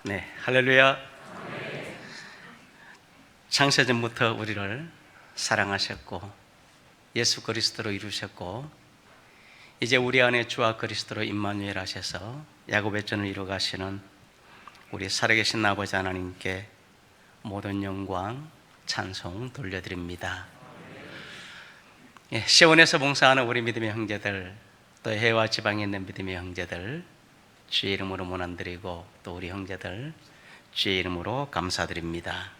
네, 할렐루야. 창세전부터 우리를 사랑하셨고 예수 그리스도로 이루셨고 이제 우리 안에 주와 그리스도로 임마누엘 하셔서 야곱의 전을 이루어 가시는 우리 살아계신 아버지 하나님께 모든 영광, 찬송 돌려드립니다. 시온에서 봉사하는 우리 믿음의 형제들, 또 해외와 지방에 있는 믿음의 형제들 주의 이름으로 문안드리고 또 우리 형제들 주의 이름으로 감사드립니다.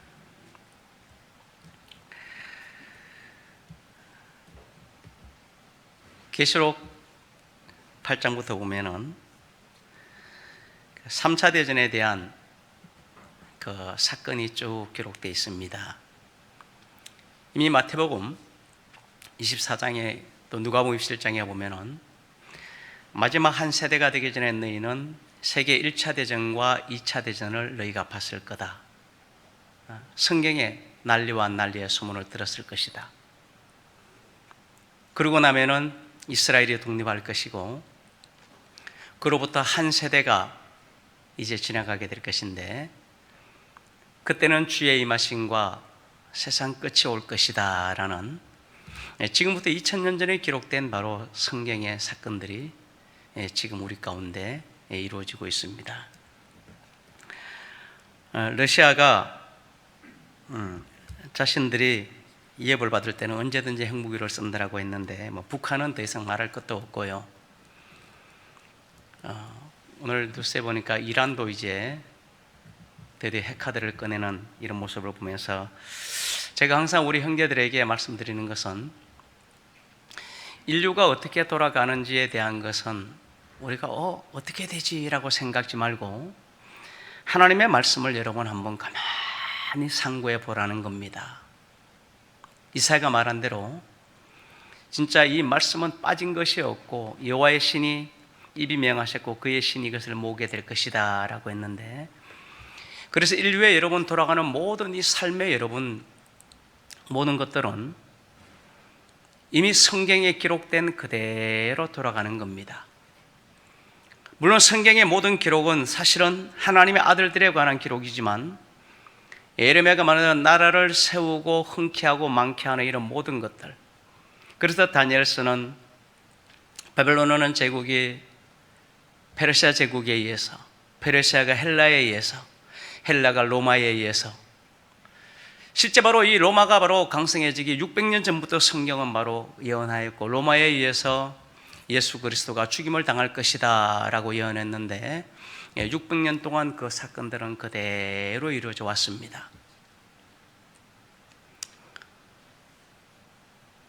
계시록 8장부터 보면은 3차 대전에 대한 그 사건이 쭉 기록되어 있습니다. 이미 마태복음 24장에 또 누가복음 27장에 보면은 마지막 한 세대가 되기 전에 너희는 세계 1차 대전과 2차 대전을 너희가 봤을 거다. 성경에 난리와 난리의 소문을 들었을 것이다. 그러고 나면은 이스라엘이 독립할 것이고 그로부터 한 세대가 이제 지나가게 될 것인데 그때는 주의 임하심과 세상 끝이 올 것이다 라는 지금부터 2000년 전에 기록된 바로 성경의 사건들이 지금 우리 가운데 이루어지고 있습니다. 러시아가 자신들이 예벌 받을 때는 언제든지 핵무기를 쓴다라고 했는데 북한은 더 이상 말할 것도 없고요. 오늘 뉴스에 보니까 이란도 이제 드디어 핵카드를 꺼내는 이런 모습을 보면서 제가 항상 우리 형제들에게 말씀드리는 것은 인류가 어떻게 돌아가는지에 대한 것은 우리가 어떻게 되지라고 생각지 말고 하나님의 말씀을 여러분 한번 가만히 상고해 보라는 겁니다. 이사야가 말한 대로 진짜 이 말씀은 빠진 것이 없고 여호와의 신이 입이 명하셨고 그의 신이 이것을 모으게 될 것이다 라고 했는데, 그래서 인류에 여러분 돌아가는 모든 이 삶의 여러분 모든 것들은 이미 성경에 기록된 그대로 돌아가는 겁니다. 물론 성경의 모든 기록은 사실은 하나님의 아들들에 관한 기록이지만 예레미야가 말하는 나라를 세우고 흔쾌하고 많게 하는 이런 모든 것들, 그래서 다니엘서는 바벨론은 제국이 페르시아 제국에 의해서, 페르시아가 헬라에 의해서, 헬라가 로마에 의해서, 실제 바로 이 로마가 바로 강성해지기 600년 전부터 성경은 바로 예언하였고 로마에 의해서 예수 그리스도가 죽임을 당할 것이다 라고 예언했는데 600년 동안 그 사건들은 그대로 이루어져 왔습니다.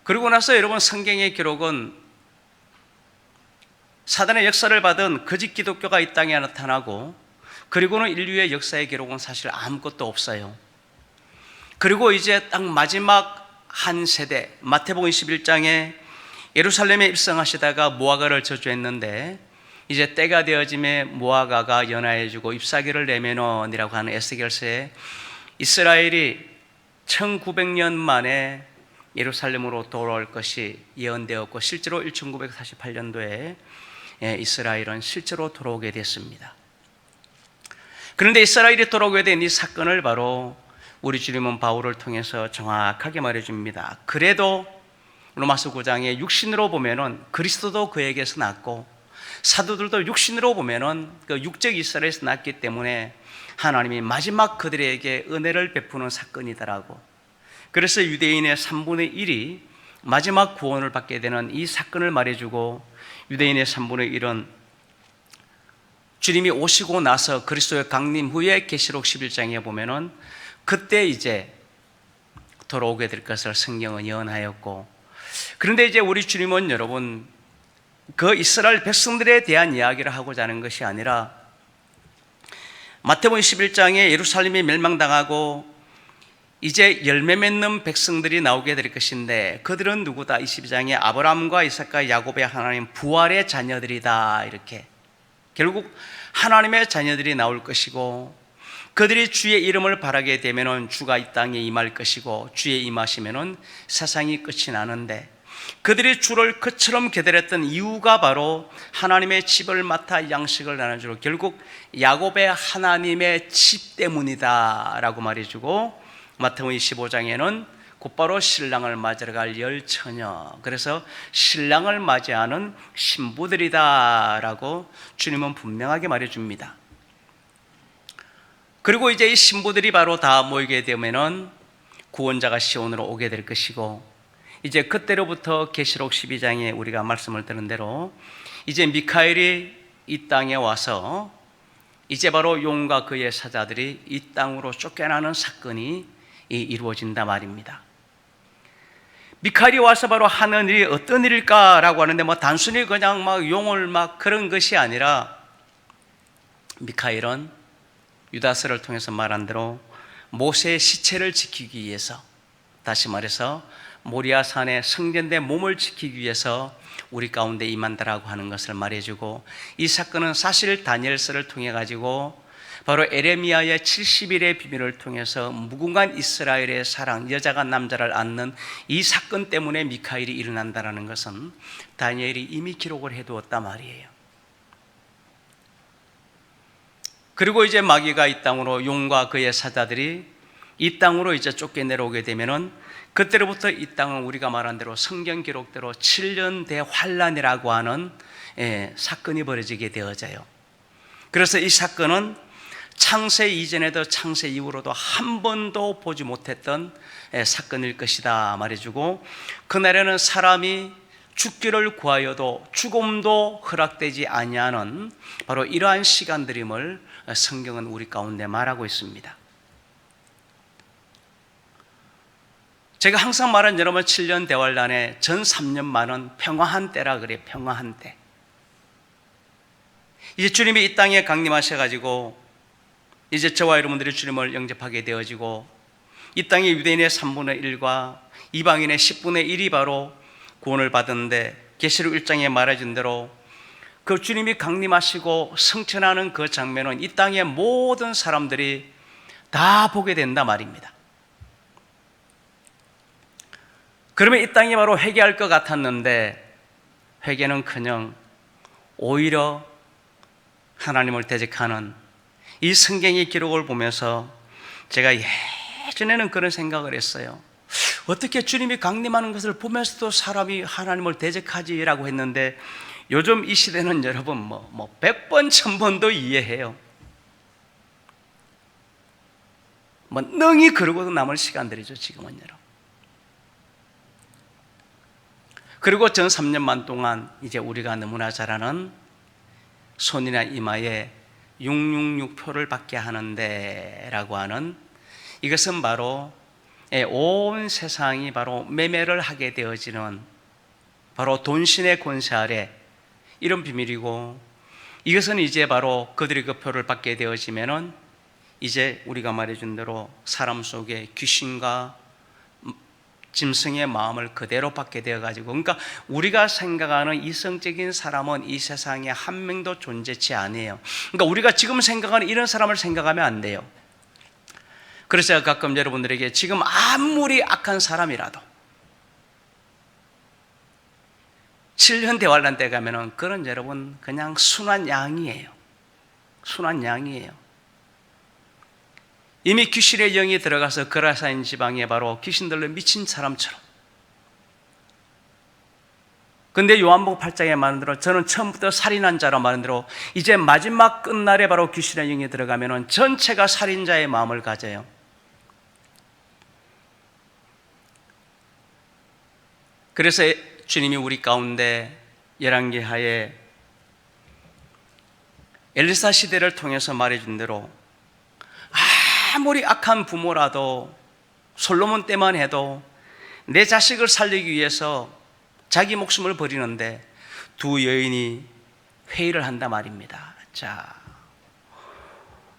그리고 나서 여러분 성경의 기록은 사단의 역사를 받은 거짓 기독교가 이 땅에 나타나고 그리고는 인류의 역사의 기록은 사실 아무것도 없어요. 그리고 이제 딱 마지막 한 세대, 마태복음 21장에 예루살렘에 입성하시다가 무화과를 저주했는데 이제 때가 되어짐에 무화과가 연하해지고 잎사귀를 내면은이라고 하는 에스겔서에 이스라엘이 1900년 만에 예루살렘으로 돌아올 것이 예언되었고 실제로 1948년도에 이스라엘은 실제로 돌아오게 됐습니다. 그런데 이스라엘이 돌아오게 된 이 사건을 바로 우리 주님은 바울을 통해서 정확하게 말해줍니다. 그래도 로마서 9장에 육신으로 보면은 그리스도도 그에게서 났고 사도들도 육신으로 보면은 그 육적 이스라엘에서 났기 때문에 하나님이 마지막 그들에게 은혜를 베푸는 사건이다라고. 그래서 유대인의 3분의 1이 마지막 구원을 받게 되는 이 사건을 말해주고 유대인의 3분의 1은 주님이 오시고 나서 그리스도의 강림 후에 계시록 11장에 보면은 그때 이제 돌아오게 될 것을 성경은 예언하였고, 그런데 이제 우리 주님은 여러분 그 이스라엘 백성들에 대한 이야기를 하고자 하는 것이 아니라 마태복음 11장에 예루살렘이 멸망당하고 이제 열매 맺는 백성들이 나오게 될 것인데 그들은 누구다? 22장에 아브라함과 이삭과 야곱의 하나님 부활의 자녀들이다, 이렇게 결국 하나님의 자녀들이 나올 것이고 그들이 주의 이름을 바라게 되면은 주가 이 땅에 임할 것이고 주의 임하시면은 세상이 끝이 나는데 그들이 주를 그처럼 기다렸던 이유가 바로 하나님의 집을 맡아 양식을 나눠주러 결국 야곱의 하나님의 집 때문이다 라고 말해주고, 마태복음 25장에는 곧바로 신랑을 맞으러 갈 열 처녀, 그래서 신랑을 맞이하는 신부들이다 라고 주님은 분명하게 말해줍니다. 그리고 이제 이 신부들이 바로 다 모이게 되면은 구원자가 시온으로 오게 될 것이고, 이제 그때로부터 계시록 12장에 우리가 말씀을 드린 대로 이제 미카엘이 이 땅에 와서 이제 바로 용과 그의 사자들이 이 땅으로 쫓겨나는 사건이 이루어진다 말입니다. 미카엘이 와서 바로 하는 일이 어떤 일일까라고 하는데, 뭐 단순히 그냥 막 용을 막 그런 것이 아니라, 미카엘은 유다서를 통해서 말한 대로 모세의 시체를 지키기 위해서, 다시 말해서 모리아산의 성전된 몸을 지키기 위해서 우리 가운데 임한다라고 하는 것을 말해주고, 이 사건은 사실 다니엘서를 통해 가지고 바로 에레미야의 70일의 비밀을 통해서 무궁한 이스라엘의 사랑, 여자가 남자를 안는 이 사건 때문에 미카엘이 일어난다는 것은 다니엘이 이미 기록을 해두었단 말이에요. 그리고 이제 마귀가 이 땅으로, 용과 그의 사자들이 이 땅으로 이제 쫓겨내려오게 되면은, 그때로부터 이 땅은 우리가 말한 대로 성경 기록대로 7년 대환란이라고 하는 사건이 벌어지게 되어져요. 그래서 이 사건은 창세 이전에도 창세 이후로도 한 번도 보지 못했던 사건일 것이다 말해주고, 그날에는 사람이 죽기를 구하여도 죽음도 허락되지 아니하는 바로 이러한 시간들임을 성경은 우리 가운데 말하고 있습니다. 제가 항상 말한, 여러분 7년 대환란에 전 3년만은 평화한 때라 그래요. 평화한 때. 이제 주님이 이 땅에 강림하셔가지고 이제 저와 여러분들이 주님을 영접하게 되어지고, 이 땅에 유대인의 3분의 1과 이방인의 10분의 1이 바로 구원을 받았는데, 계시록 1장에 말해준 대로 그 주님이 강림하시고 승천하는 그 장면은 이 땅의 모든 사람들이 다 보게 된다 말입니다. 그러면 이 땅이 바로 회개할 것 같았는데, 회개는커녕 오히려 하나님을 대적하는 이 성경의 기록을 보면서 제가 예전에는 그런 생각을 했어요. 어떻게 주님이 강림하는 것을 보면서도 사람이 하나님을 대적하지라고 했는데, 요즘 이 시대는 여러분 뭐 100번 1000번도 이해해요. 뭐 능히 그러고도 남을 시간들이죠 지금은. 여러분, 그리고 전 3년만 동안 이제 우리가 너무나 잘 아는 손이나 이마에 666표를 받게 하는데 라고 하는, 이것은 바로 온 세상이 바로 매매를 하게 되어지는 바로 돈신의 권세 아래 이런 비밀이고, 이것은 이제 바로 그들이 그 표를 받게 되어지면은 이제 우리가 말해준 대로 사람 속에 귀신과 짐승의 마음을 그대로 받게 되어가지고, 그러니까 우리가 생각하는 이성적인 사람은 이 세상에 한 명도 존재치 않아요. 그러니까 우리가 지금 생각하는 이런 사람을 생각하면 안 돼요. 그래서 제가 가끔 여러분들에게 지금 아무리 악한 사람이라도 7년 대환란 때 가면은 그런 여러분 그냥 순한 양이에요. 순한 양이에요. 이미 귀신의 영이 들어가서 거라사인 지방에 바로 귀신들로 미친 사람처럼. 근데 요한복음 8장에 말한 대로, 저는 처음부터 살인한 자로 말한 대로 이제 마지막 끝날에 바로 귀신의 영이 들어가면은 전체가 살인자의 마음을 가져요. 그래서 주님이 우리 가운데 열왕기하에 엘리사 시대를 통해서 말해준 대로, 아무리 악한 부모라도 솔로몬 때만 해도 내 자식을 살리기 위해서 자기 목숨을 버리는데 두 여인이 회의를 한단 말입니다. 자,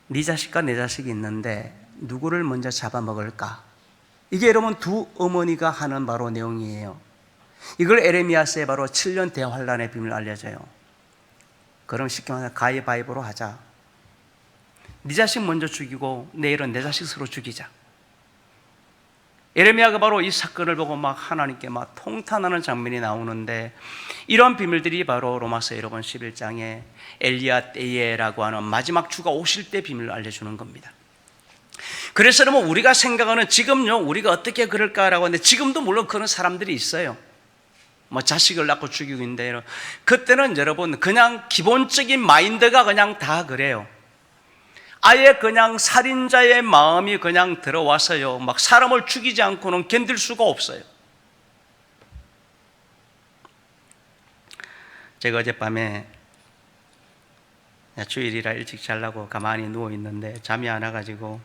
네 자식과 내 자식이 있는데 누구를 먼저 잡아먹을까? 이게 여러분 두 어머니가 하는 바로 내용이에요. 이걸 에레미야서에 바로 7년 대환란의 비밀을 알려줘요. 그럼 쉽게 말해서 가위바위보로 하자. 네 자식 먼저 죽이고 내일은 내 자식 서로 죽이자. 예레미야가 바로 이 사건을 보고 막 하나님께 막 통탄하는 장면이 나오는데, 이런 비밀들이 바로 로마서 여러분 11장에 엘리야 때에라고 하는 마지막 주가 오실 때 비밀을 알려주는 겁니다. 그래서 여러분, 우리가 생각하는 지금요, 우리가 어떻게 그럴까라고 하는데, 지금도 물론 그런 사람들이 있어요. 뭐 자식을 낳고 죽이고 있는데, 그때는 여러분 그냥 기본적인 마인드가 그냥 다 그래요. 아예 그냥 살인자의 마음이 그냥 들어와서요, 막 사람을 죽이지 않고는 견딜 수가 없어요. 제가 어젯밤에 주일이라 일찍 자려고 가만히 누워 있는데 잠이 안 와가지고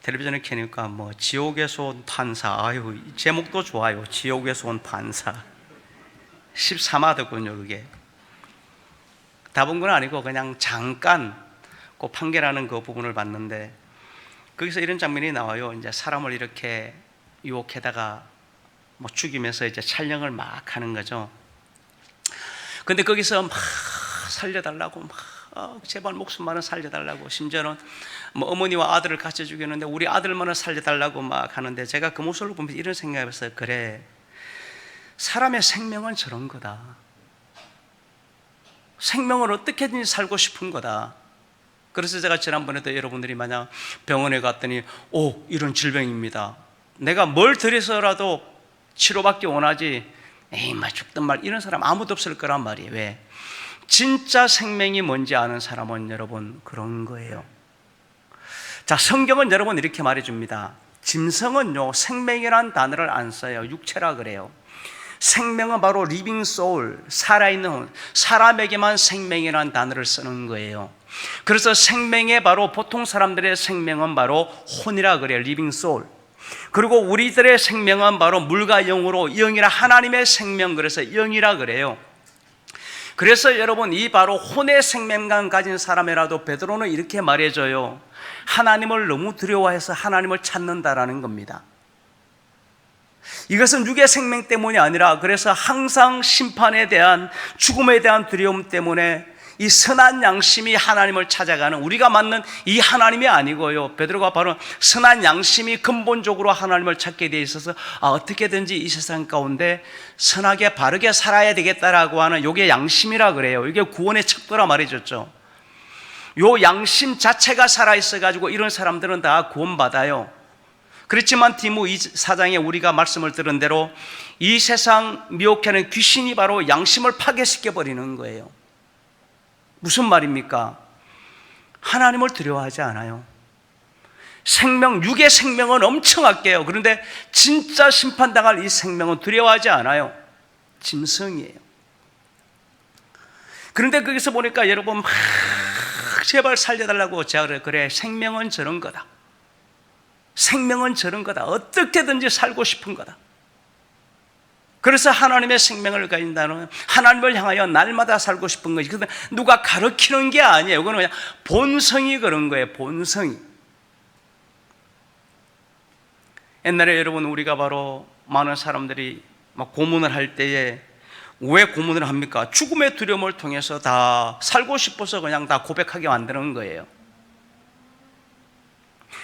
텔레비전을 켜니까 뭐 지옥에서 온 판사, 아유 제목도 좋아요. 지옥에서 온 판사. 13화더군요. 그게 다 본 건 아니고 그냥 잠깐 그 판결하는 그 부분을 봤는데, 거기서 이런 장면이 나와요. 이제 사람을 이렇게 유혹해다가 뭐 죽이면서 이제 촬영을 막 하는 거죠. 근데 거기서 막 살려달라고 막 제발 목숨만은 살려달라고, 심지어는 뭐 어머니와 아들을 같이 죽였는데 우리 아들만은 살려달라고 막 하는데, 제가 그 모습을 보면서 이런 생각을 했어요. 그래, 사람의 생명은 저런 거다. 생명을 어떻게든지 살고 싶은 거다. 그래서 제가 지난번에도 여러분들이 만약 병원에 갔더니 이런 질병입니다, 내가 뭘 드려서라도 치료받기 원하지, 에이 막 죽든 말 이런 사람 아무도 없을 거란 말이에요. 왜? 진짜 생명이 뭔지 아는 사람은 여러분 그런 거예요. 자, 성경은 여러분 이렇게 말해줍니다. 짐승은요 생명이란 단어를 안 써요. 육체라 그래요. 생명은 바로 리빙 소울, 살아있는 혼, 사람에게만 생명이라는 단어를 쓰는 거예요. 그래서 생명의 바로 보통 사람들의 생명은 바로 혼이라 그래요. 리빙 소울. 그리고 우리들의 생명은 바로 물과 영으로, 영이라 하나님의 생명, 그래서 영이라 그래요. 그래서 여러분 이 바로 혼의 생명감 가진 사람이라도 베드로는 이렇게 말해줘요. 하나님을 너무 두려워해서 하나님을 찾는다라는 겁니다. 이것은 육의 생명 때문이 아니라, 그래서 항상 심판에 대한, 죽음에 대한 두려움 때문에 이 선한 양심이 하나님을 찾아가는, 우리가 맞는 이 하나님이 아니고요, 베드로가 바로 선한 양심이 근본적으로 하나님을 찾게 돼 있어서 어떻게든지 이 세상 가운데 선하게 바르게 살아야 되겠다라고 하는 요게 양심이라 그래요. 이게 구원의 척도라 말해줬죠. 요 양심 자체가 살아있어 가지고 이런 사람들은 다 구원받아요. 그렇지만 디모 4장에 우리가 말씀을 들은 대로 이 세상 미혹하는 귀신이 바로 양심을 파괴시켜 버리는 거예요. 무슨 말입니까? 하나님을 두려워하지 않아요. 생명, 육의 생명은 엄청 아껴요. 그런데 진짜 심판당할 이 생명은 두려워하지 않아요. 짐승이에요. 그런데 거기서 보니까 여러분 막 제발 살려달라고 제가 그래, 생명은 저런 거다. 생명은 저런 거다. 어떻게든지 살고 싶은 거다. 그래서 하나님의 생명을 가진다는, 하나님을 향하여 날마다 살고 싶은 거지. 그런데 누가 가르치는 게 아니에요. 그건 그냥 본성이 그런 거예요. 본성이. 옛날에 여러분 우리가 바로 많은 사람들이 막 고문을 할 때에 왜 고문을 합니까? 죽음의 두려움을 통해서 다 살고 싶어서 그냥 다 고백하게 만드는 거예요.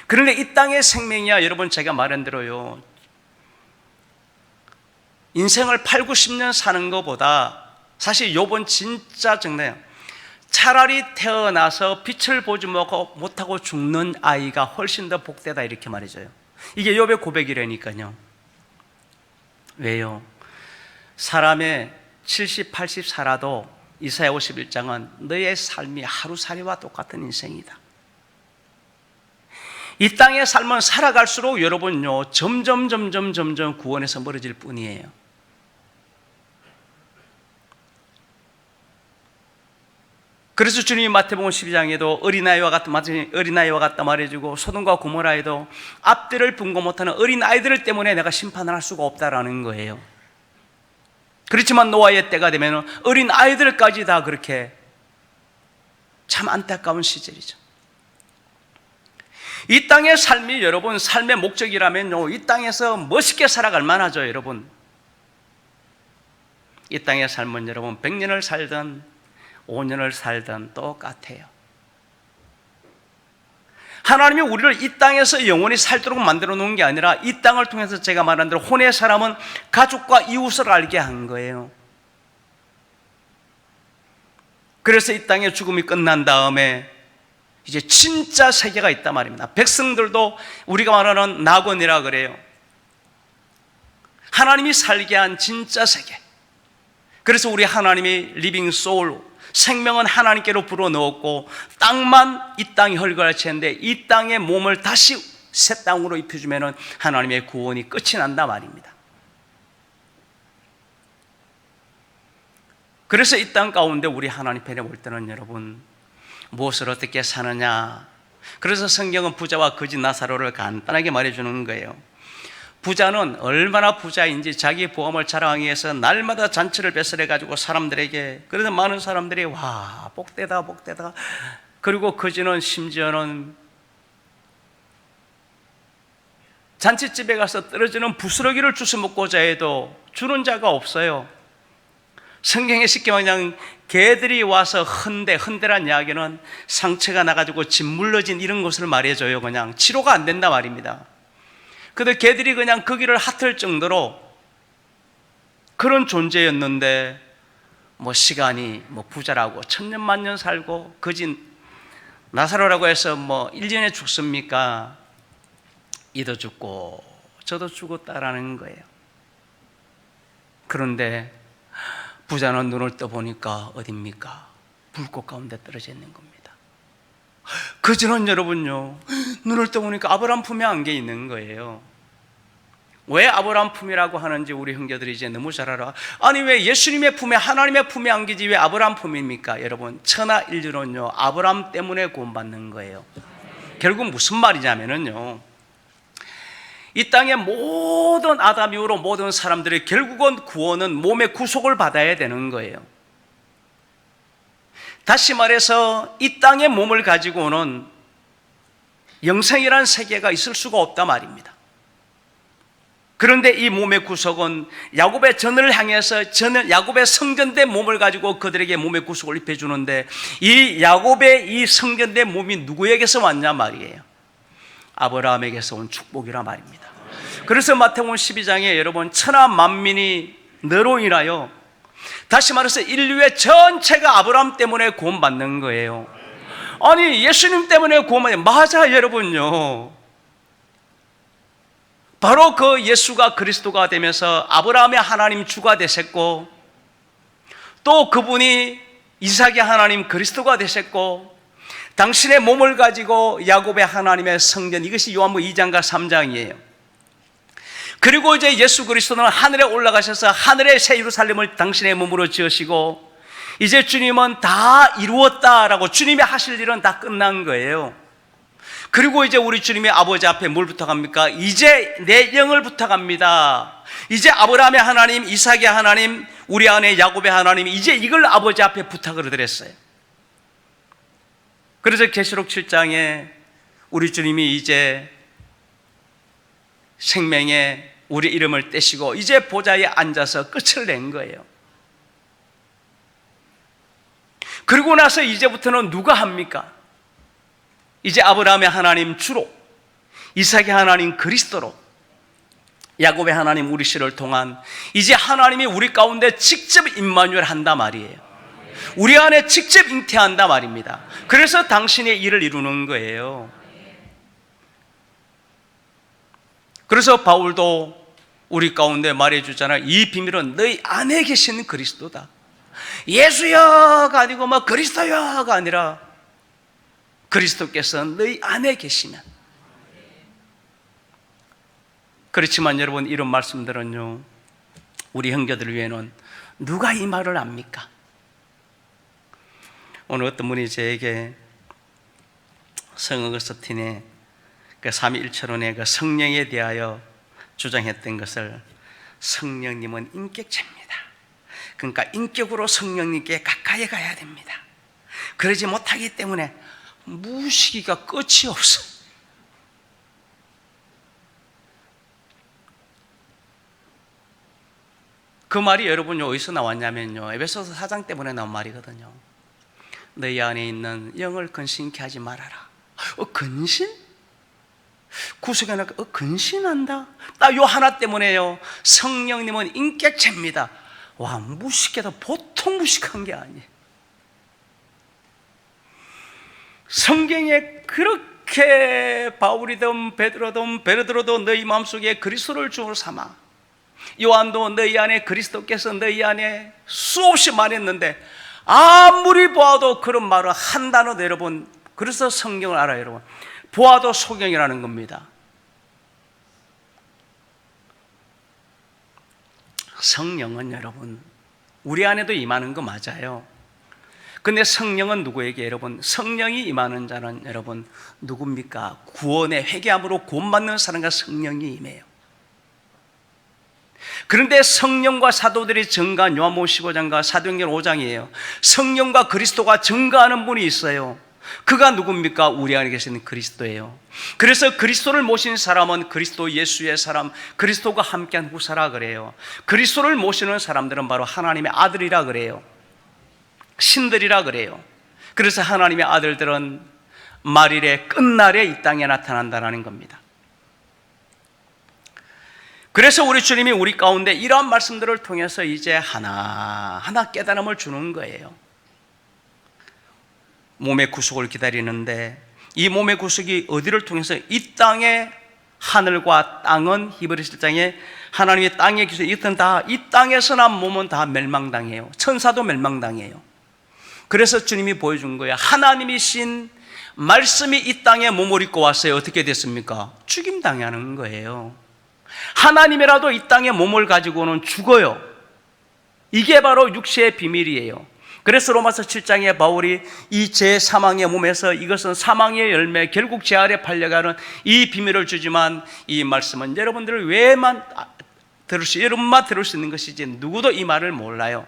그런데 이 땅의 생명이야, 여러분 제가 말한 대로요, 인생을 8, 90년 사는 것보다 사실 욥은 진짜 적네요. 차라리 태어나서 빛을 보지 못하고 죽는 아이가 훨씬 더 복되다, 이렇게 말해줘요. 이게 욥의 고백이라니까요. 왜요? 사람의 70, 80 살아도 이사야 51장은 너의 삶이 하루살이와 똑같은 인생이다. 이 땅의 삶은 살아갈수록 여러분요 점점 구원에서 멀어질 뿐이에요. 그래서 주님이 마태복음 12장에도 어린아이와 같다 말해주고, 소돔과 고모라에도 앞뒤를 분고 못하는 어린아이들 때문에 내가 심판을 할 수가 없다라는 거예요. 그렇지만 노아의 때가 되면 어린아이들까지 다 그렇게, 참 안타까운 시절이죠. 이 땅의 삶이 여러분 삶의 목적이라면요, 이 땅에서 멋있게 살아갈 만하죠. 여러분 이 땅의 삶은 여러분 100년을 살든 5년을 살든 똑같아요. 하나님이 우리를 이 땅에서 영원히 살도록 만들어 놓은 게 아니라 이 땅을 통해서 제가 말한 대로 혼의 사람은 가족과 이웃을 알게 한 거예요. 그래서 이 땅의 죽음이 끝난 다음에 이제 진짜 세계가 있단 말입니다. 백성들도 우리가 말하는 낙원이라 그래요. 하나님이 살게 한 진짜 세계. 그래서 우리 하나님이 리빙 소울, 생명은 하나님께로 불어넣었고 땅만 이 땅이 헐거같이 했는데 이 땅의 몸을 다시 새 땅으로 입혀주면 하나님의 구원이 끝이 난다 말입니다. 그래서 이 땅 가운데 우리 하나님 편에 올 때는 여러분 무엇을 어떻게 사느냐, 그래서 성경은 부자와 거지 나사로를 간단하게 말해주는 거예요. 부자는 얼마나 부자인지 자기 보험을 자랑하기 위해서 날마다 잔치를 배설해가지고 사람들에게, 그래서 많은 사람들이 와 복되다 복되다. 그리고 거지는 심지어는 잔치집에 가서 떨어지는 부스러기를 주워 먹고자 해도 주는 자가 없어요. 성경에 쉽게 말하면 개들이 와서 흔대란 이야기는 상처가 나가지고 짓물러진 이런 것을 말해줘요. 그냥 치료가 안 된다 말입니다. 근데 개들이 그냥 거기를 핫을 정도로 그런 존재였는데 시간이 부자라고 천년만년 살고 거진 나사로라고 해서 1년에 죽습니까? 이도 죽고 저도 죽었다라는 거예요. 그런데 부자는 눈을 떠보니까 어딥니까? 불꽃 가운데 떨어져 있는 겁니다. 거지는 여러분요, 눈을 떠보니까 아브라함 품에 안겨 있는 거예요. 왜 아브라함 품이라고 하는지 우리 형제들이 이제 너무 잘 알아. 아니 왜 예수님의 품에, 하나님의 품에 안기지 왜 아브라함 품입니까? 여러분 천하인류는요 아브라함 때문에 구원받는 거예요. 결국 무슨 말이냐면요, 이 땅의 모든 아담 이후로 모든 사람들이 결국은 구원은 몸의 구속을 받아야 되는 거예요. 다시 말해서 이 땅의 몸을 가지고는 영생이라는 세계가 있을 수가 없다 말입니다. 그런데 이 몸의 구속은 야곱의 전을 향해서 야곱의 성전된 몸을 가지고 그들에게 몸의 구속을 입혀주는데, 이 야곱의 이 성전된 몸이 누구에게서 왔냐 말이에요. 아브라함에게서 온 축복이라 말입니다. 그래서 마태복음 12장에 여러분 천하 만민이 너로 인하여, 다시 말해서 인류의 전체가 아브라함 때문에 구원받는 거예요. 아니 예수님 때문에 구원받는, 맞아 여러분요. 바로 그 예수가 그리스도가 되면서 아브라함의 하나님 주가 되셨고, 또 그분이 이삭의 하나님 그리스도가 되셨고, 당신의 몸을 가지고 야곱의 하나님의 성전, 이것이 요한복음 2장과 3장이에요. 그리고 이제 예수 그리스도는 하늘에 올라가셔서 하늘의 새 예루살렘을 당신의 몸으로 지으시고, 이제 주님은 다 이루었다라고, 주님이 하실 일은 다 끝난 거예요. 그리고 이제 우리 주님의 아버지 앞에 뭘 부탁합니까? 이제 내 영을 부탁합니다. 이제 아브라함의 하나님, 이삭의 하나님, 우리 안에 야곱의 하나님, 이제 이걸 아버지 앞에 부탁을 드렸어요. 그래서 계시록 7장에 우리 주님이 이제 생명에 우리 이름을 떼시고 이제 보좌에 앉아서 끝을 낸 거예요. 그리고 나서 이제부터는 누가 합니까? 이제 아브라함의 하나님 주로, 이삭의 하나님 그리스도로, 야곱의 하나님 우리 씨를 통한 이제 하나님이 우리 가운데 직접 임마누엘 한다 말이에요. 우리 안에 직접 잉태한다 말입니다. 그래서 당신의 일을 이루는 거예요. 그래서 바울도 우리 가운데 말해주잖아요. 이 비밀은 너희 안에 계신 그리스도다. 예수여가 아니고 그리스도여가 아니라 그리스도께서 너희 안에 계시면. 그렇지만 여러분 이런 말씀들은요, 우리 형제들 위에는 누가 이 말을 압니까? 오늘 어떤 분이 저에게 성어거스틴의 그 삼위일체론의 그 성령에 대하여 주장했던 것을, 성령님은 인격체입니다. 그러니까 인격으로 성령님께 가까이 가야 됩니다. 그러지 못하기 때문에 무시기가 끝이 없어. 그 말이 여러분 어디서 나왔냐면요, 에베소서 4장 때문에 나온 말이거든요. 너희 안에 있는 영을 근심케 하지 말아라. 근신? 구속해놓고 근신한다? 딱 요 하나 때문에요. 성령님은 인격체입니다. 와, 무식해도 보통 무식한 게 아니에요. 성경에 그렇게 바울이든 베드로도 너희 마음속에 그리스도를 주로 삼아, 요한도 너희 안에 그리스도께서 너희 안에 수없이 말했는데 아무리 보아도 그런 말을 한 단어도 여러분, 그래서 성경을 알아요. 여러분, 보아도 소경이라는 겁니다. 성령은 여러분 우리 안에도 임하는 거 맞아요. 근데 성령은 누구에게, 여러분, 성령이 임하는 자는 여러분 누굽니까? 구원의 회개함으로 구원받는 사람과 성령이 임해요. 그런데 성령과 사도들이 증거한 요한복음 15장과 사도행전 5장이에요. 성령과 그리스도가 증거하는 분이 있어요. 그가 누굽니까? 우리 안에 계시는 그리스도예요. 그래서 그리스도를 모신 사람은 그리스도 예수의 사람, 그리스도가 함께한 후사라 그래요. 그리스도를 모시는 사람들은 바로 하나님의 아들이라 그래요. 신들이라 그래요. 그래서 하나님의 아들들은 말일의 끝날에 이 땅에 나타난다는 겁니다. 그래서 우리 주님이 우리 가운데 이러한 말씀들을 통해서 이제 하나하나 깨달음을 주는 거예요. 몸의 구속을 기다리는데 이 몸의 구속이 어디를 통해서, 이 땅에 하늘과 땅은 히브리서 1장에 하나님의 땅의 기술, 이것은 다 이 땅에서 난 몸은 다 멸망당해요. 천사도 멸망당해요. 그래서 주님이 보여준 거예요. 하나님이신 말씀이 이 땅에 몸을 입고 왔어요. 어떻게 됐습니까? 죽임당하는 거예요. 하나님이라도 이 땅에 몸을 가지고는 죽어요. 이게 바로 육체의 비밀이에요. 그래서 로마서 7장에 바울이 이 제 사망의 몸에서, 이것은 사망의 열매, 결국 제 아래 팔려가는 이 비밀을 주지만, 이 말씀은 여러분들을 여러분만 들을 수 있는 것이지 누구도 이 말을 몰라요.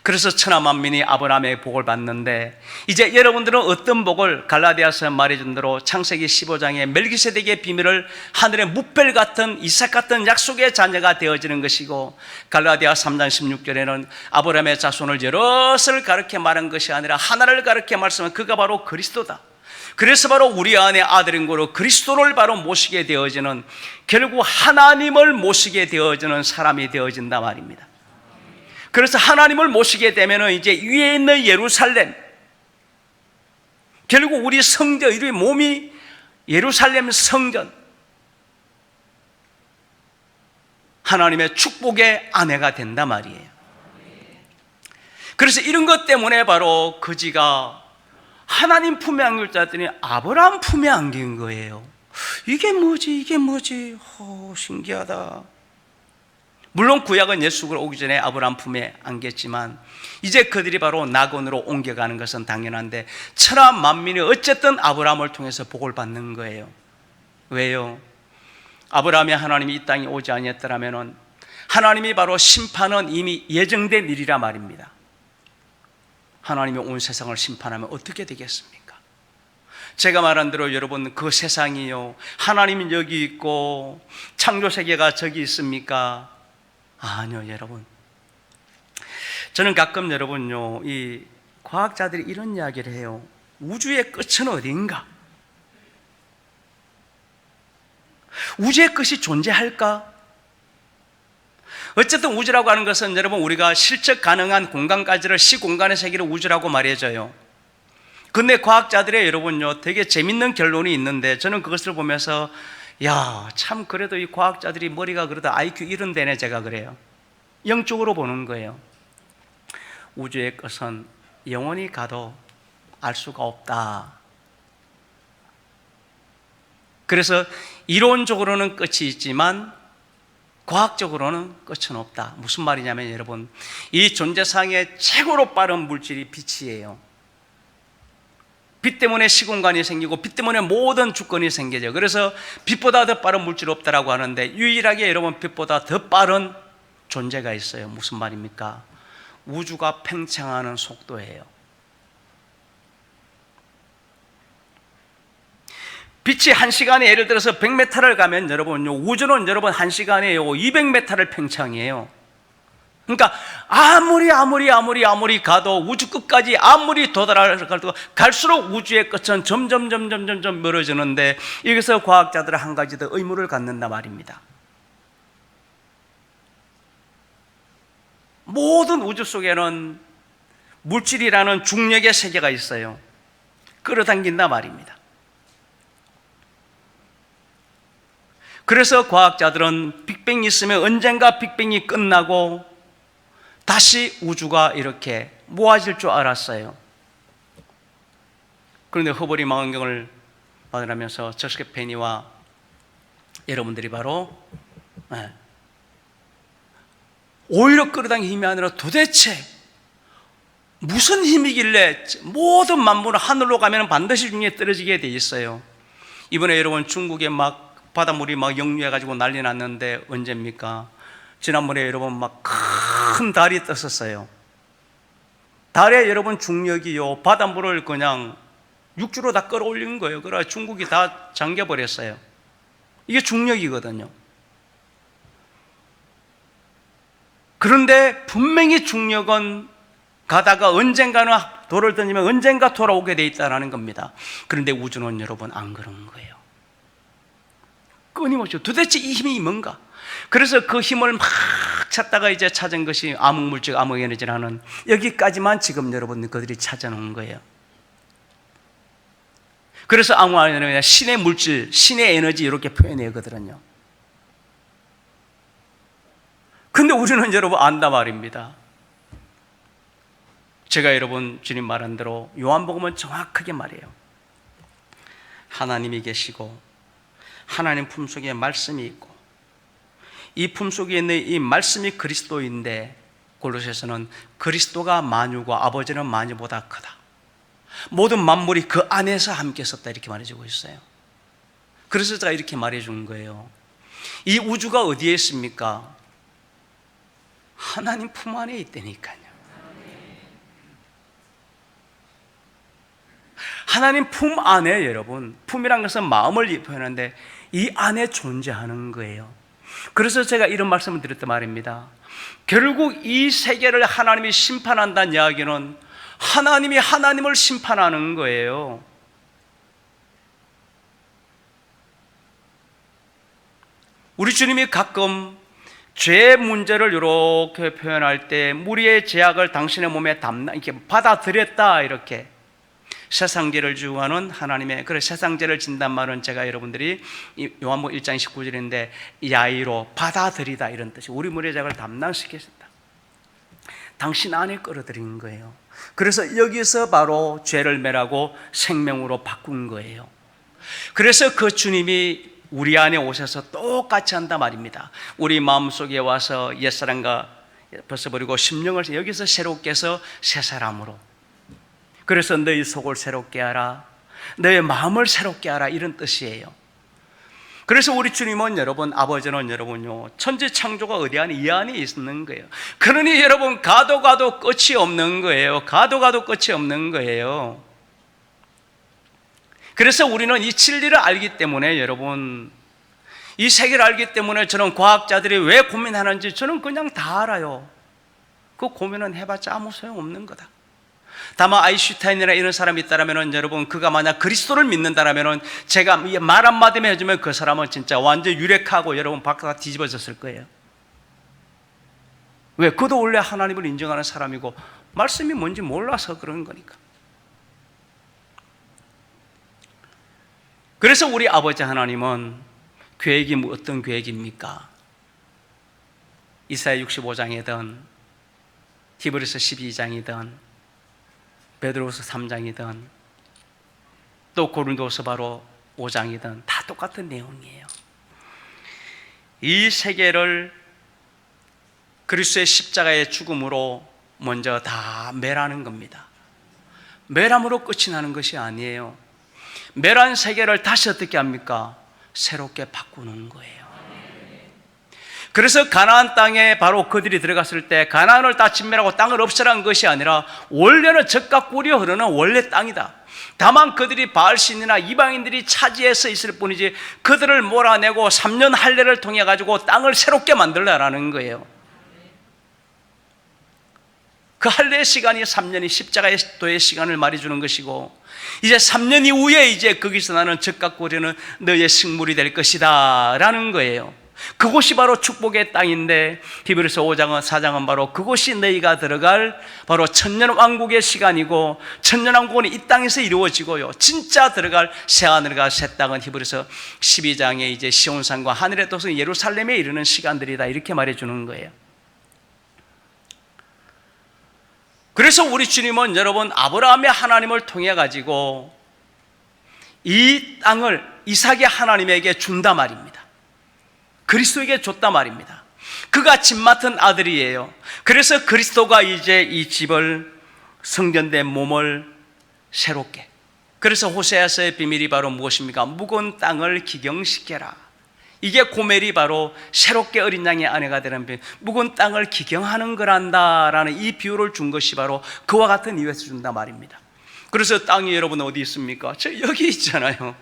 그래서 천하 만민이 아브라함의 복을 받는데, 이제 여러분들은 어떤 복을, 갈라디아서 말해준 대로 창세기 15장에 멜기세덱의 비밀을 하늘의 뭇별 같은 이삭 같은 약속의 자녀가 되어지는 것이고, 갈라디아 3장 16절에는 아브라함의 자손을 여럿을 가르쳐 말한 것이 아니라 하나를 가르쳐 말씀한 그가 바로 그리스도다. 그래서 바로 우리 안에 아들인 거로 그리스도를 바로 모시게 되어지는, 결국 하나님을 모시게 되어지는 사람이 되어진다 말입니다. 그래서 하나님을 모시게 되면 이제 위에 있는 예루살렘, 결국 우리 성전, 우리 몸이 예루살렘 성전, 하나님의 축복의 아내가 된다 말이에요. 그래서 이런 것 때문에 바로 거지가 하나님 품에 안길 줄 알았더니 아브라함 품에 안긴 거예요. 이게 뭐지? 신기하다. 물론 구약은 예수가 오기 전에 아브라함 품에 안겼지만 이제 그들이 바로 낙원으로 옮겨가는 것은 당연한데, 천하 만민이 어쨌든 아브라함을 통해서 복을 받는 거예요. 왜요? 아브라함이 하나님이 이 땅에 오지 아니했더라면 하나님이 바로 심판은 이미 예정된 일이라 말입니다. 하나님이 온 세상을 심판하면 어떻게 되겠습니까? 제가 말한 대로 여러분, 그 세상이요, 하나님은 여기 있고 창조세계가 저기 있습니까? 아니요, 여러분. 저는 가끔 여러분요, 이 과학자들이 이런 이야기를 해요. 우주의 끝은 어딘가? 우주의 끝이 존재할까? 어쨌든 우주라고 하는 것은 여러분, 우리가 실적 가능한 공간까지를 시공간의 세계를 우주라고 말해줘요. 근데 과학자들의 여러분요, 되게 재밌는 결론이 있는데, 저는 그것을 보면서 야, 참 그래도 이 과학자들이 머리가 그러다 IQ 이런 데네, 제가 그래요. 영적으로 보는 거예요. 우주의 것은 영원히 가도 알 수가 없다. 그래서 이론적으로는 끝이 있지만 과학적으로는 끝은 없다. 무슨 말이냐면 여러분, 이 존재상의 최고로 빠른 물질이 빛이에요. 빛 때문에 시공간이 생기고 빛 때문에 모든 주권이 생겨져. 그래서 빛보다 더 빠른 물질이 없다라고 하는데, 유일하게 여러분 빛보다 더 빠른 존재가 있어요. 무슨 말입니까? 우주가 팽창하는 속도예요. 빛이 1시간에 예를 들어서 100m를 가면 여러분요, 우주는 여러분 1시간에 200m를 팽창해요. 그러니까 아무리 가도 우주 끝까지 아무리 도달할도 갈수록 우주의 끝은 점점 멀어지는데, 여기서 과학자들은 한 가지 더 의문을 갖는다 말입니다. 모든 우주 속에는 물질이라는 중력의 세계가 있어요. 끌어당긴다 말입니다. 그래서 과학자들은 빅뱅이 있으면 언젠가 빅뱅이 끝나고 다시 우주가 이렇게 모아질 줄 알았어요. 그런데 허블이 망원경을 받으면서 저스켓 페니와 여러분들이 바로 오히려 끌어당긴 힘이 아니라 도대체 무슨 힘이길래 모든 만물은 하늘로 가면 반드시 중에 떨어지게 돼 있어요. 이번에 여러분 중국에 막 바닷물이 막 역류해가지고 난리 났는데 언제입니까? 지난번에 여러분 막 큰 달이 떴었어요. 달에 여러분 중력이요, 바닷물을 그냥 육지로 다 끌어올리는 거예요. 그래 중국이 다 잠겨버렸어요. 이게 중력이거든요. 그런데 분명히 중력은 가다가 언젠가는 돌을 던지면 언젠가 돌아오게 돼 있다는 겁니다. 그런데 우주는 여러분 안 그런 거예요. 끊임없이 도대체 이 힘이 뭔가? 그래서 그 힘을 막 찾다가 이제 찾은 것이 암흑물질, 암흑에너지라는, 여기까지만 지금 여러분 그들이 찾아놓은 거예요. 그래서 암흑에너지는 신의 물질, 신의 에너지 이렇게 표현해요, 그들은요. 근데 우리는 여러분 안다 말입니다. 제가 여러분 주님 말한 대로 요한복음은 정확하게 말해요. 하나님이 계시고 하나님 품속에 말씀이 있고 이 품속에 있는 이 말씀이 그리스도인데, 골로새서는 그리스도가 만유고 아버지는 만유보다 크다. 모든 만물이 그 안에서 함께 있었다 이렇게 말해주고 있어요. 그래서 제가 이렇게 말해준 거예요. 이 우주가 어디에 있습니까? 하나님 품 안에 있다니까요. 하나님 품 안에, 여러분, 품이란 것은 마음을 표현하는데 이 안에 존재하는 거예요. 그래서 제가 이런 말씀을 드렸단 말입니다. 결국 이 세계를 하나님이 심판한다는 이야기는 하나님이 하나님을 심판하는 거예요. 우리 주님이 가끔 죄의 문제를 이렇게 표현할 때 무리의 죄악을 당신의 몸에 이렇게 받아들였다, 이렇게 세상죄를 주관하는 하나님의, 그래 세상죄를 진단 말은 제가 여러분들이 요한복음 1장 19절인데 야이로 받아들이다 이런 뜻이, 우리 무리의 죄악을 담당시켰다, 당신 안에 끌어들인 거예요. 그래서 여기서 바로 죄를 멸하고 생명으로 바꾼 거예요. 그래서 그 주님이 우리 안에 오셔서 똑같이 한다 말입니다. 우리 마음속에 와서 옛사람과 벗어버리고 심령을 여기서 새롭게 해서 새 사람으로, 그래서 너희 속을 새롭게 하라, 너희 마음을 새롭게 하라 이런 뜻이에요. 그래서 우리 주님은 여러분, 아버지는 여러분요 천지 창조가 어디 안에, 이 안에 있는 거예요. 그러니 여러분 가도 끝이 없는 거예요. 가도 끝이 없는 거예요. 그래서 우리는 이 진리를 알기 때문에, 여러분 이 세계를 알기 때문에 저는 과학자들이 왜 고민하는지 저는 그냥 다 알아요. 그 고민은 해봤자 아무 소용없는 거다. 다만 아인슈타인이나 이런 사람이 있다면, 여러분 그가 만약 그리스도를 믿는다면 제가 말 한마디만 해주면 그 사람은 진짜 완전 유력하고 여러분 바깥 뒤집어졌을 거예요. 왜? 그도 원래 하나님을 인정하는 사람이고 말씀이 뭔지 몰라서 그런 거니까. 그래서 우리 아버지 하나님은 계획이 어떤 계획입니까? 이사야 65장이든 히브리서 12장이든 베드로서 3장이든 또 고린도서 바로 5장이든 다 똑같은 내용이에요. 이 세계를 그리스도의 십자가의 죽음으로 먼저 다 멸하는 겁니다. 멸함으로 끝이 나는 것이 아니에요. 멸한 세계를 다시 어떻게 합니까? 새롭게 바꾸는 거예요. 그래서 가나안 땅에 바로 그들이 들어갔을 때 가나안을 다 진멸하고 땅을 없애라는 것이 아니라 원래는 젖과 꿀이 흐르는 원래 땅이다. 다만 그들이 바알신이나 이방인들이 차지해서 있을 뿐이지 그들을 몰아내고 3년 할례를 통해 가지고 땅을 새롭게 만들라라는 거예요. 그 할례의 시간이 3년이 십자가의 도의 시간을 말해주는 것이고, 이제 3년 이후에 이제 거기서 나는 젖과 꿀이는 너의 식물이 될 것이다 라는 거예요. 그곳이 바로 축복의 땅인데, 히브리서 5장은 4장은 바로 그곳이 너희가 들어갈 바로 천년왕국의 시간이고, 천년왕국은 이 땅에서 이루어지고요, 진짜 들어갈 새하늘과 새 땅은 히브리서 12장에 이제 시온산과 하늘의 도성 예루살렘에 이르는 시간들이다, 이렇게 말해주는 거예요. 그래서 우리 주님은 여러분 아브라함의 하나님을 통해 가지고 이 땅을 이삭의 하나님에게 준다 말입니다. 그리스도에게 줬다 말입니다. 그가 집 맡은 아들이에요. 그래서 그리스도가 이제 이 집을, 성전된 몸을 새롭게, 그래서 호세아서의 비밀이 바로 무엇입니까? 묵은 땅을 기경시켜라. 이게 고멜이 바로 새롭게 어린 양의 아내가 되는 비밀, 묵은 땅을 기경하는 거란다라는 이 비유를 준 것이 바로 그와 같은 이유에서 준다 말입니다. 그래서 땅이 여러분 어디 있습니까? 저 여기 있잖아요.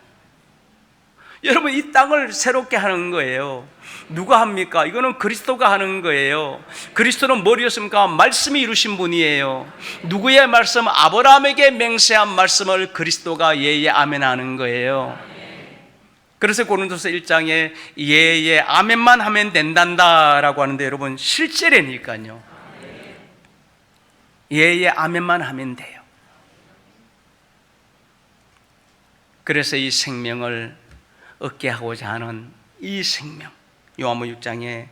여러분 이 땅을 새롭게 하는 거예요. 누가 합니까? 이거는 그리스도가 하는 거예요. 그리스도는 뭐였습니까? 말씀이 이루신 분이에요. 누구의 말씀? 아브라함에게 맹세한 말씀을 그리스도가 예예 아멘 하는 거예요. 그래서 고린도서 1장에 예예 아멘만 하면 된단다라고 하는데, 여러분 실제라니까요. 예예 아멘만 하면 돼요. 그래서 이 생명을 얻게 하고자 하는 이 생명, 요한복음 6장에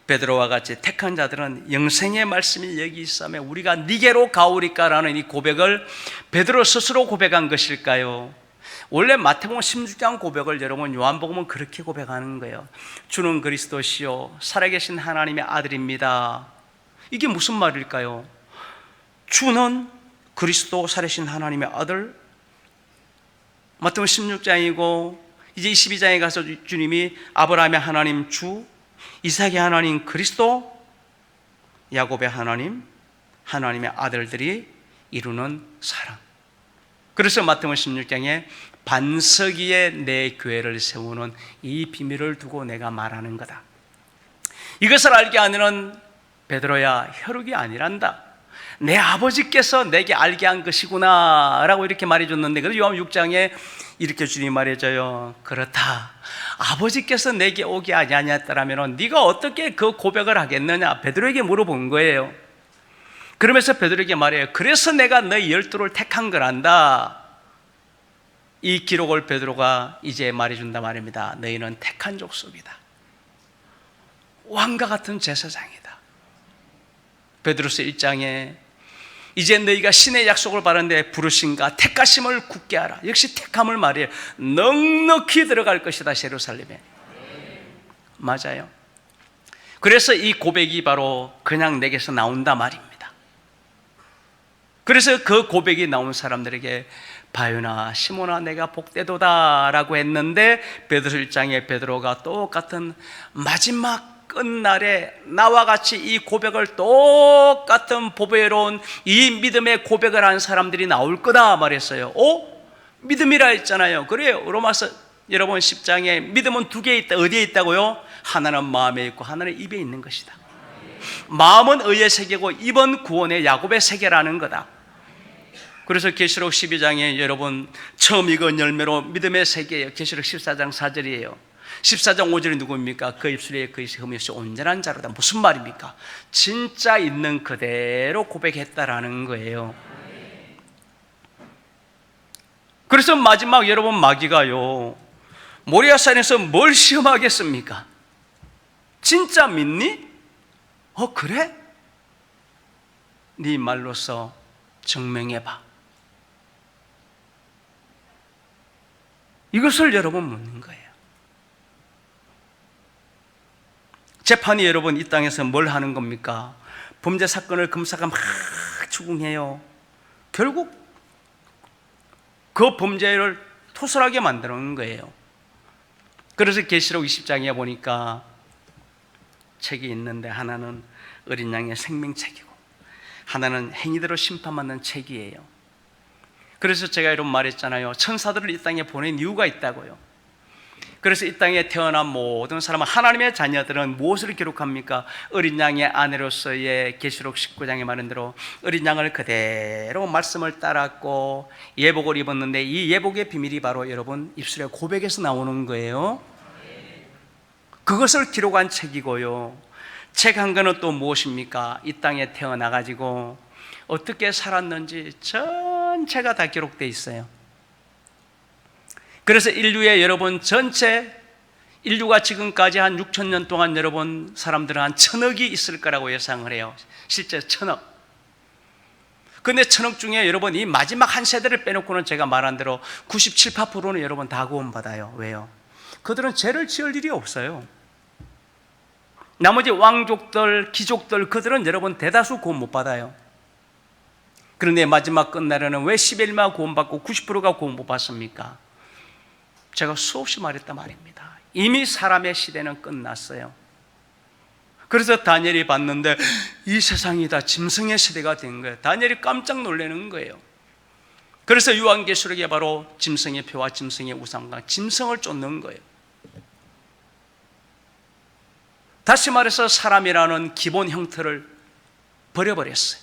베드로와 같이 택한 자들은 영생의 말씀이 여기 있으며 우리가 니게로 가오리까라는 이 고백을 베드로 스스로 고백한 것일까요? 원래 마태복음 16장 고백을 여러분 요한복음은 그렇게 고백하는 거예요. 주는 그리스도시요 살아계신 하나님의 아들입니다. 이게 무슨 말일까요? 주는 그리스도 살아계신 하나님의 아들, 마태복음 16장이고 이제 22장에 가서 주님이 아브라함의 하나님 주, 이삭의 하나님 그리스도, 야곱의 하나님, 하나님의 아들들이 이루는 사랑. 그래서 마태복음 16장에 반석 위에 내 교회를 세우는 이 비밀을 두고 내가 말하는 거다. 이것을 알게 하면은 베드로야 혈육이 아니란다, 내 아버지께서 내게 알게 한 것이구나 라고 이렇게 말해줬는데, 그래서 요한복음 6장에 이렇게 주님이 말해줘요. 그렇다, 아버지께서 내게 오게 하지 아니했더라면 네가 어떻게 그 고백을 하겠느냐, 베드로에게 물어본 거예요. 그러면서 베드로에게 말해요. 그래서 내가 너희 12를 택한 거란다. 이 기록을 베드로가 이제 말해준다 말입니다. 너희는 택한 족속이다, 왕과 같은 제사장이다. 베드로서 1장에 이제 너희가 신의 약속을 받았는데 부르심과 택하심을 굳게 하라. 역시 택함을 말해요. 넉넉히 들어갈 것이다 예루살렘에. 맞아요. 그래서 이 고백이 바로 그냥 내게서 나온다 말입니다. 그래서 그 고백이 나온 사람들에게 바요나 시몬아 내가 복되도다 라고 했는데, 베드로 1장에 베드로가 똑같은 마지막 끝날에 나와 같이 이 고백을 똑같은 보배로운 이 믿음의 고백을 한 사람들이 나올 거다 말했어요. 믿음이라 했잖아요. 그래요. 로마서 여러분 10장에 믿음은 두 개 있다. 어디에 있다고요? 하나는 마음에 있고 하나는 입에 있는 것이다. 마음은 의의 세계고 입은 구원의 야곱의 세계라는 거다. 그래서 계시록 12장에 여러분 처음 익은 열매로 믿음의 세계예요. 계시록 14장 4절이에요 14장 5절이 누구입니까? 그 입술에 그 흠이 없이 온전한 자로다. 무슨 말입니까? 진짜 있는 그대로 고백했다라는 거예요. 그래서 마지막 여러분 마귀가요, 모리아산에서 뭘 시험하겠습니까? 진짜 믿니? 그래? 네 말로써 증명해봐. 이것을 여러분 묻는 거예요. 재판이 여러분 이 땅에서 뭘 하는 겁니까? 범죄 사건을 검사가 막 추궁해요. 결국 그 범죄를 토설하게 만드는 거예요. 그래서 계시록 20장에 보니까 책이 있는데 하나는 어린 양의 생명책이고 하나는 행위대로 심판받는 책이에요. 그래서 제가 이런 말했잖아요. 천사들을 이 땅에 보낸 이유가 있다고요. 그래서 이 땅에 태어난 모든 사람은, 하나님의 자녀들은 무엇을 기록합니까? 어린 양의 아내로서의 계시록 19장에 말한 대로 어린 양을 그대로 말씀을 따랐고 예복을 입었는데, 이 예복의 비밀이 바로 여러분 입술의 고백에서 나오는 거예요. 그것을 기록한 책이고요. 책 한 권은 또 무엇입니까? 이 땅에 태어나 가지고 어떻게 살았는지 전체가 다 기록되어 있어요. 그래서 인류의 여러분 전체, 인류가 지금까지 한 6,000년 동안 여러분 사람들은 한 1,000억이 있을 거라고 예상을 해요. 실제 1,000억. 근데 1,000억 중에 여러분 이 마지막 한 세대를 빼놓고는 제가 말한 대로 97, 8%는 여러분 다 구원받아요. 왜요? 그들은 죄를 지을 일이 없어요. 나머지 왕족들, 귀족들, 그들은 여러분 대다수 구원 못 받아요. 그런데 마지막 끝날에는 왜 11만 구원받고 90%가 구원 못 받습니까? 제가 수없이 말했단 말입니다. 이미 사람의 시대는 끝났어요. 그래서 다니엘이 봤는데 이 세상이 다 짐승의 시대가 된 거예요. 다니엘이 깜짝 놀라는 거예요. 그래서 요한계시록에 바로 짐승의 표와 짐승의 우상과 짐승을 쫓는 거예요. 다시 말해서 사람이라는 기본 형태를 버려버렸어요.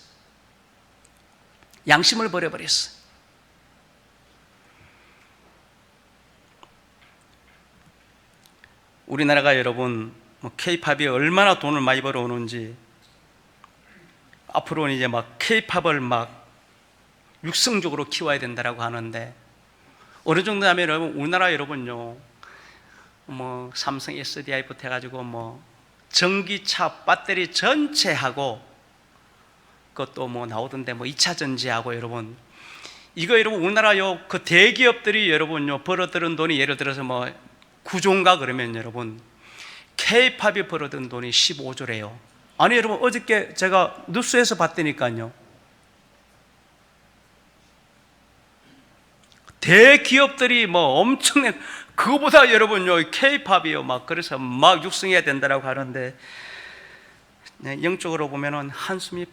양심을 버려버렸어요. 우리나라가 여러분 K-팝이 얼마나 돈을 많이 벌어오는지, 앞으로는 이제 막 K-팝을 막 육성적으로 키워야 된다라고 하는데, 어느 정도 하면 여러분 우리나라 여러분요 뭐 삼성 SDI부터 해가지고 뭐 전기차 배터리 전체하고 그것도 뭐 나오던데 뭐 2차 전지하고 여러분 이거 여러분 우리나라요 그 대기업들이 여러분요 벌어들은 돈이 예를 들어서 뭐 구조인가 그러면 여러분 K-팝이 벌어든 돈이 15조래요. 아니 여러분 어저께 제가 뉴스에서 봤다니까요. 대기업들이 뭐 엄청난, 그거보다 여러분요 K-팝이요 막 그래서 막 육성해야 된다라고 하는데, 네, 영적으로 보면은 한숨이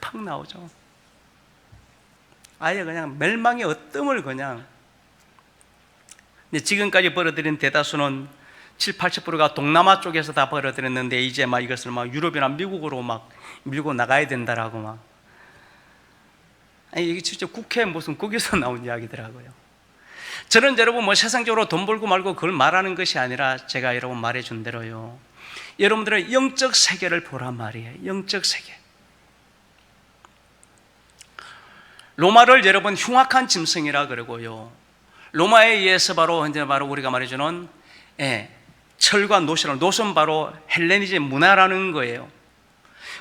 팍팍 나오죠. 아예 그냥 멸망의 어뜸을 그냥. 근데 지금까지 벌어들인 대다수는 7, 80%가 동남아 쪽에서 다 벌어들였는데 이제 막 이것을 막 유럽이나 미국으로 막 밀고 나가야 된다라고 막. 아니 이게 진짜 국회 무슨 거기서 나온 이야기더라고요. 저는 여러분 뭐 세상적으로 돈 벌고 말고 그걸 말하는 것이 아니라 제가 여러분 말해준 대로요. 여러분들의 영적 세계를 보란 말이에요. 영적 세계. 로마를 여러분 흉악한 짐승이라 그러고요. 로마에 의해서 바로 이제 바로 우리가 말해주는 철과 노선 바로 헬레니즘 문화라는 거예요.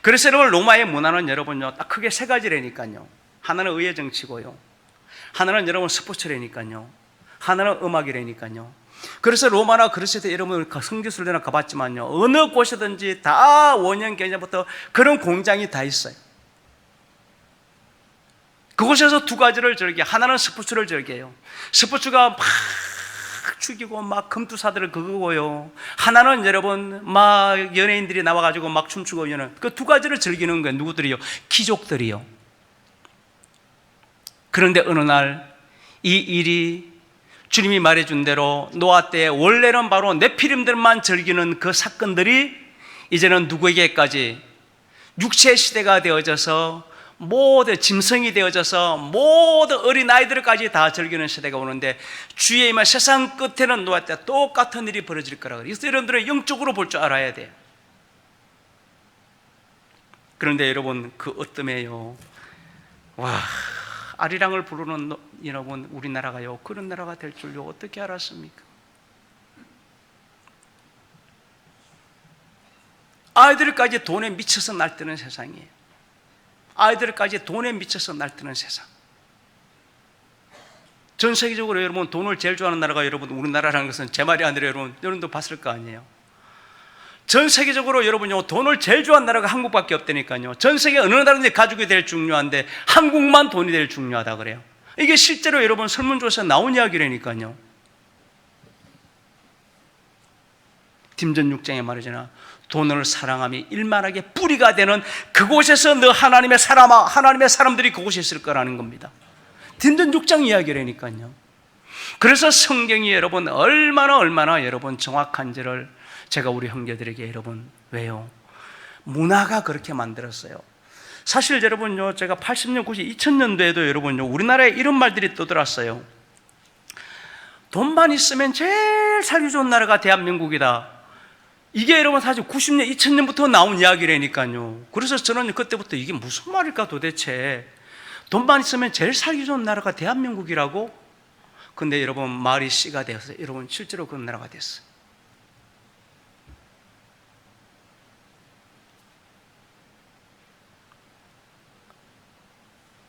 그래서 여러분 로마의 문화는 여러분요 딱 크게 세 가지라니까요. 하나는 의회 정치고요. 하나는 여러분 스포츠라니까요. 하나는 음악이라니까요. 그래서 로마나 그리스도 여러분 성지순례나 가봤지만요. 어느 곳이든지 다 원형 개념부터 그런 공장이 다 있어요. 그곳에서 두 가지를 즐겨. 하나는 스포츠를 즐겨요. 스포츠가 막 죽이고 막 금투사들을 그거고요. 하나는 여러분 막 연예인들이 나와가지고 막 춤추고 이런 그 두 가지를 즐기는 거예요. 누구들이요? 귀족들이요. 그런데 어느 날 이 일이 주님이 말해준 대로 노아 때 원래는 바로 네피림들만 즐기는 그 사건들이 이제는 누구에게까지 육체 시대가 되어져서 모두 짐승이 되어져서 모든 어린아이들까지 다 즐기는 시대가 오는데 주의 임한 세상 끝에는 노아 때 똑같은 일이 벌어질 거라고. 그래서 여러분들은 영적으로 볼 줄 알아야 돼요. 그런데 여러분 그 어뜸에요, 와, 아리랑을 부르는 여러분 우리나라가요 그런 나라가 될 줄요 어떻게 알았습니까? 아이들까지 돈에 미쳐서 날뛰는 세상이에요. 아이들까지 돈에 미쳐서 날뛰는 세상. 전 세계적으로 여러분 돈을 제일 좋아하는 나라가 여러분 우리나라라는 것은 제 말이 아니라 여러분도 봤을 거 아니에요. 전 세계적으로 여러분요 돈을 제일 좋아하는 나라가 한국밖에 없다니까요. 전 세계 어느 나라든지 가족이 제일 중요한데 한국만 돈이 제일 중요하다 그래요. 이게 실제로 여러분 설문조사에 나온 이야기라니까요. 딤전 6장에 말하잖아. 돈을 사랑함이 일만하게 뿌리가 되는 그곳에서 너 하나님의 사람들이 그곳에 있을 거라는 겁니다. 딤전 6장 이야기라니까요. 그래서 성경이 여러분 얼마나 여러분 정확한지를 제가 우리 형제들에게 여러분 왜요? 문화가 그렇게 만들었어요. 사실 여러분요, 제가 80년, 90년, 2000년도에도 여러분요, 우리나라에 이런 말들이 떠들었어요. 돈만 있으면 제일 살기 좋은 나라가 대한민국이다. 이게 여러분 사실 90년, 2000년부터 나온 이야기라니까요. 그래서 저는 그때부터 이게 무슨 말일까 도대체. 돈만 있으면 제일 살기 좋은 나라가 대한민국이라고? 근데 여러분 말이 씨가 되어서 여러분 실제로 그런 나라가 됐어요.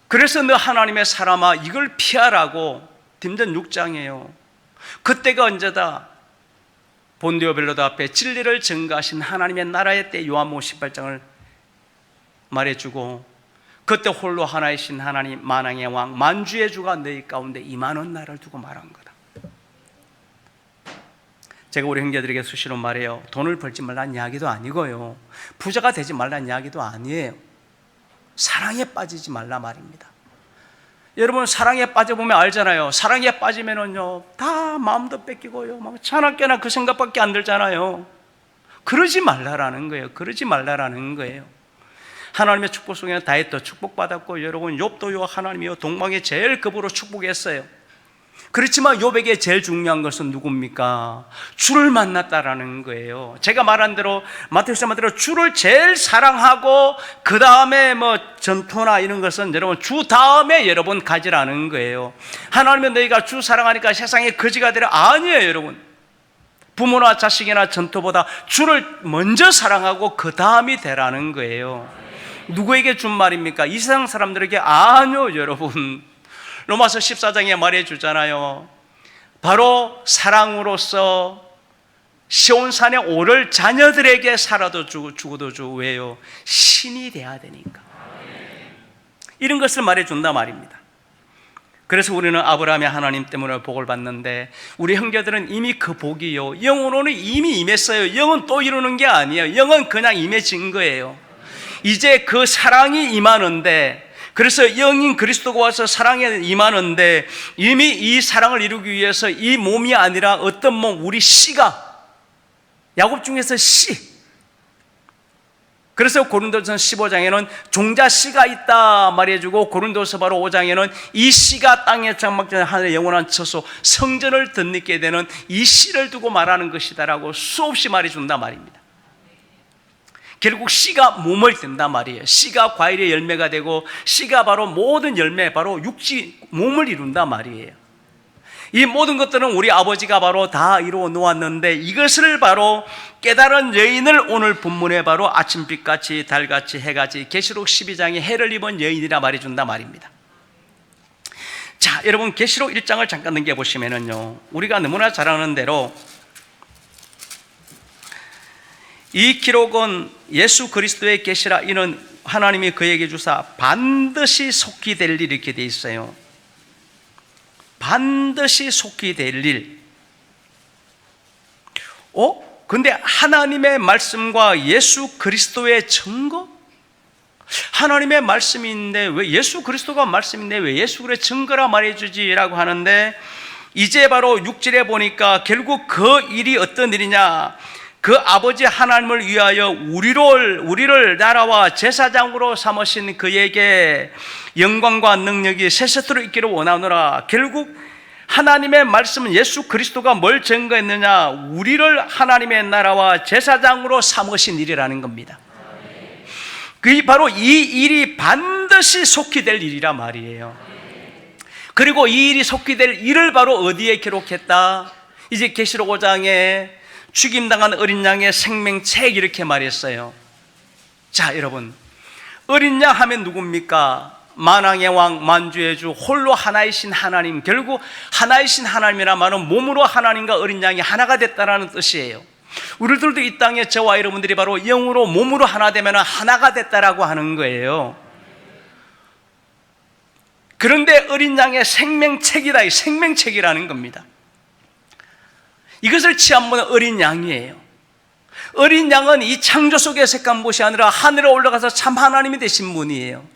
그래서 너 하나님의 사람아 이걸 피하라고 딘전 6장이에요. 그때가 언제다? 본디오 빌라도 앞에 진리를 증거하신 하나님의 나라의 때 요한복음 18장을 말해주고 그때 홀로 하나이신 하나님 만왕의 왕 만주의 주가 너희 가운데 임하는 날을 두고 말한 거다. 제가 우리 형제들에게 수시로 말해요. 돈을 벌지 말라는 이야기도 아니고요, 부자가 되지 말라는 이야기도 아니에요. 사랑에 빠지지 말라 말입니다. 여러분 사랑에 빠져보면 알잖아요. 사랑에 빠지면은요 다 마음도 뺏기고요 막 차나깨나 그 생각밖에 안 들잖아요. 그러지 말라라는 거예요. 그러지 말라라는 거예요. 하나님의 축복 속에 다윗도 축복받았고 여러분 욥도요 하나님이요 동방에 제일 급으로 축복했어요. 그렇지만 욥에게 제일 중요한 것은 누굽니까? 주를 만났다라는 거예요. 제가 말한 대로 마태복음 말대로 주를 제일 사랑하고 그 다음에 뭐 전토나 이런 것은 여러분 주 다음에 여러분 가지라는 거예요. 하나님은 너희가 주 사랑하니까 세상에 거지가 되라 아니에요. 여러분 부모나 자식이나 전토보다 주를 먼저 사랑하고 그 다음이 되라는 거예요. 누구에게 준 말입니까? 이 세상 사람들에게 아니요 여러분. 로마서 14장에 말해주잖아요. 바로 사랑으로서 시온산에 오를 자녀들에게 살아도 주고 죽어도 주고 왜요? 신이 돼야 되니까. 이런 것을 말해준다 말입니다. 그래서 우리는 아브라함의 하나님 때문에 복을 받는데 우리 형제들은 이미 그 복이요 영으로는 이미 임했어요. 영은 또 이루는 게 아니에요. 영은 그냥 임해진 거예요. 이제 그 사랑이 임하는데, 그래서 영인 그리스도가 와서 사랑에 임하는데 이미 이 사랑을 이루기 위해서 이 몸이 아니라 어떤 몸, 우리 씨가, 야곱 중에서 씨, 그래서 고린도전서 15장에는 종자 씨가 있다 말해주고 고린도서 바로 5장에는 이 씨가 땅에 장막전 하늘의 영원한 처소 성전을 덧입게 되는 이 씨를 두고 말하는 것이다라고 수없이 말해준단 말입니다. 결국 씨가 몸을 든단 말이에요. 씨가 과일의 열매가 되고 씨가 바로 모든 열매, 바로 육지 몸을 이룬단 말이에요. 이 모든 것들은 우리 아버지가 바로 다 이루어 놓았는데 이것을 바로 깨달은 여인을 오늘 본문에 바로 아침빛같이 달같이 해같이 계시록 12장에 해를 입은 여인이라 말해준단 말입니다. 자, 여러분 계시록 1장을 잠깐 넘겨보시면은요 우리가 너무나 잘 아는 대로 이 기록은 예수 그리스도의 계시라 이는 하나님이 그에게 주사 반드시 속히 될 일 이렇게 돼 있어요. 반드시 속히 될 일. 근데 하나님의 말씀과 예수 그리스도의 증거? 하나님의 말씀인데 왜 예수 그리스도가 말씀인데 왜 예수 그리스도의 증거라 말해주지라고 하는데 이제 바로 6절에 보니까 결국 그 일이 어떤 일이냐, 그 아버지 하나님을 위하여 우리를 나라와 제사장으로 삼으신 그에게 영광과 능력이 세세토록 있기를 원하노라. 결국 하나님의 말씀은 예수 그리스도가 뭘 증거했느냐, 우리를 하나님의 나라와 제사장으로 삼으신 일이라는 겁니다. 그게 바로 이 일이 반드시 속히 될 일이라 말이에요. 그리고 이 일이 속히 될 일을 바로 어디에 기록했다? 이제 계시록 5장에 죽임당한 어린 양의 생명책 이렇게 말했어요. 자, 여러분 어린 양 하면 누굽니까? 만왕의 왕 만주의 주 홀로 하나이신 하나님, 결국 하나이신 하나님이란 말은 몸으로 하나님과 어린 양이 하나가 됐다는 뜻이에요. 우리들도 이 땅에 저와 여러분들이 바로 영으로 몸으로 하나 되면 하나가 됐다라고 하는 거예요. 그런데 어린 양의 생명책이다, 이 생명책이라는 겁니다. 이것을 취한 분은 어린 양이에요. 어린 양은 이 창조 속의 색한 것이 아니라 하늘에 올라가서 참 하나님이 되신 분이에요.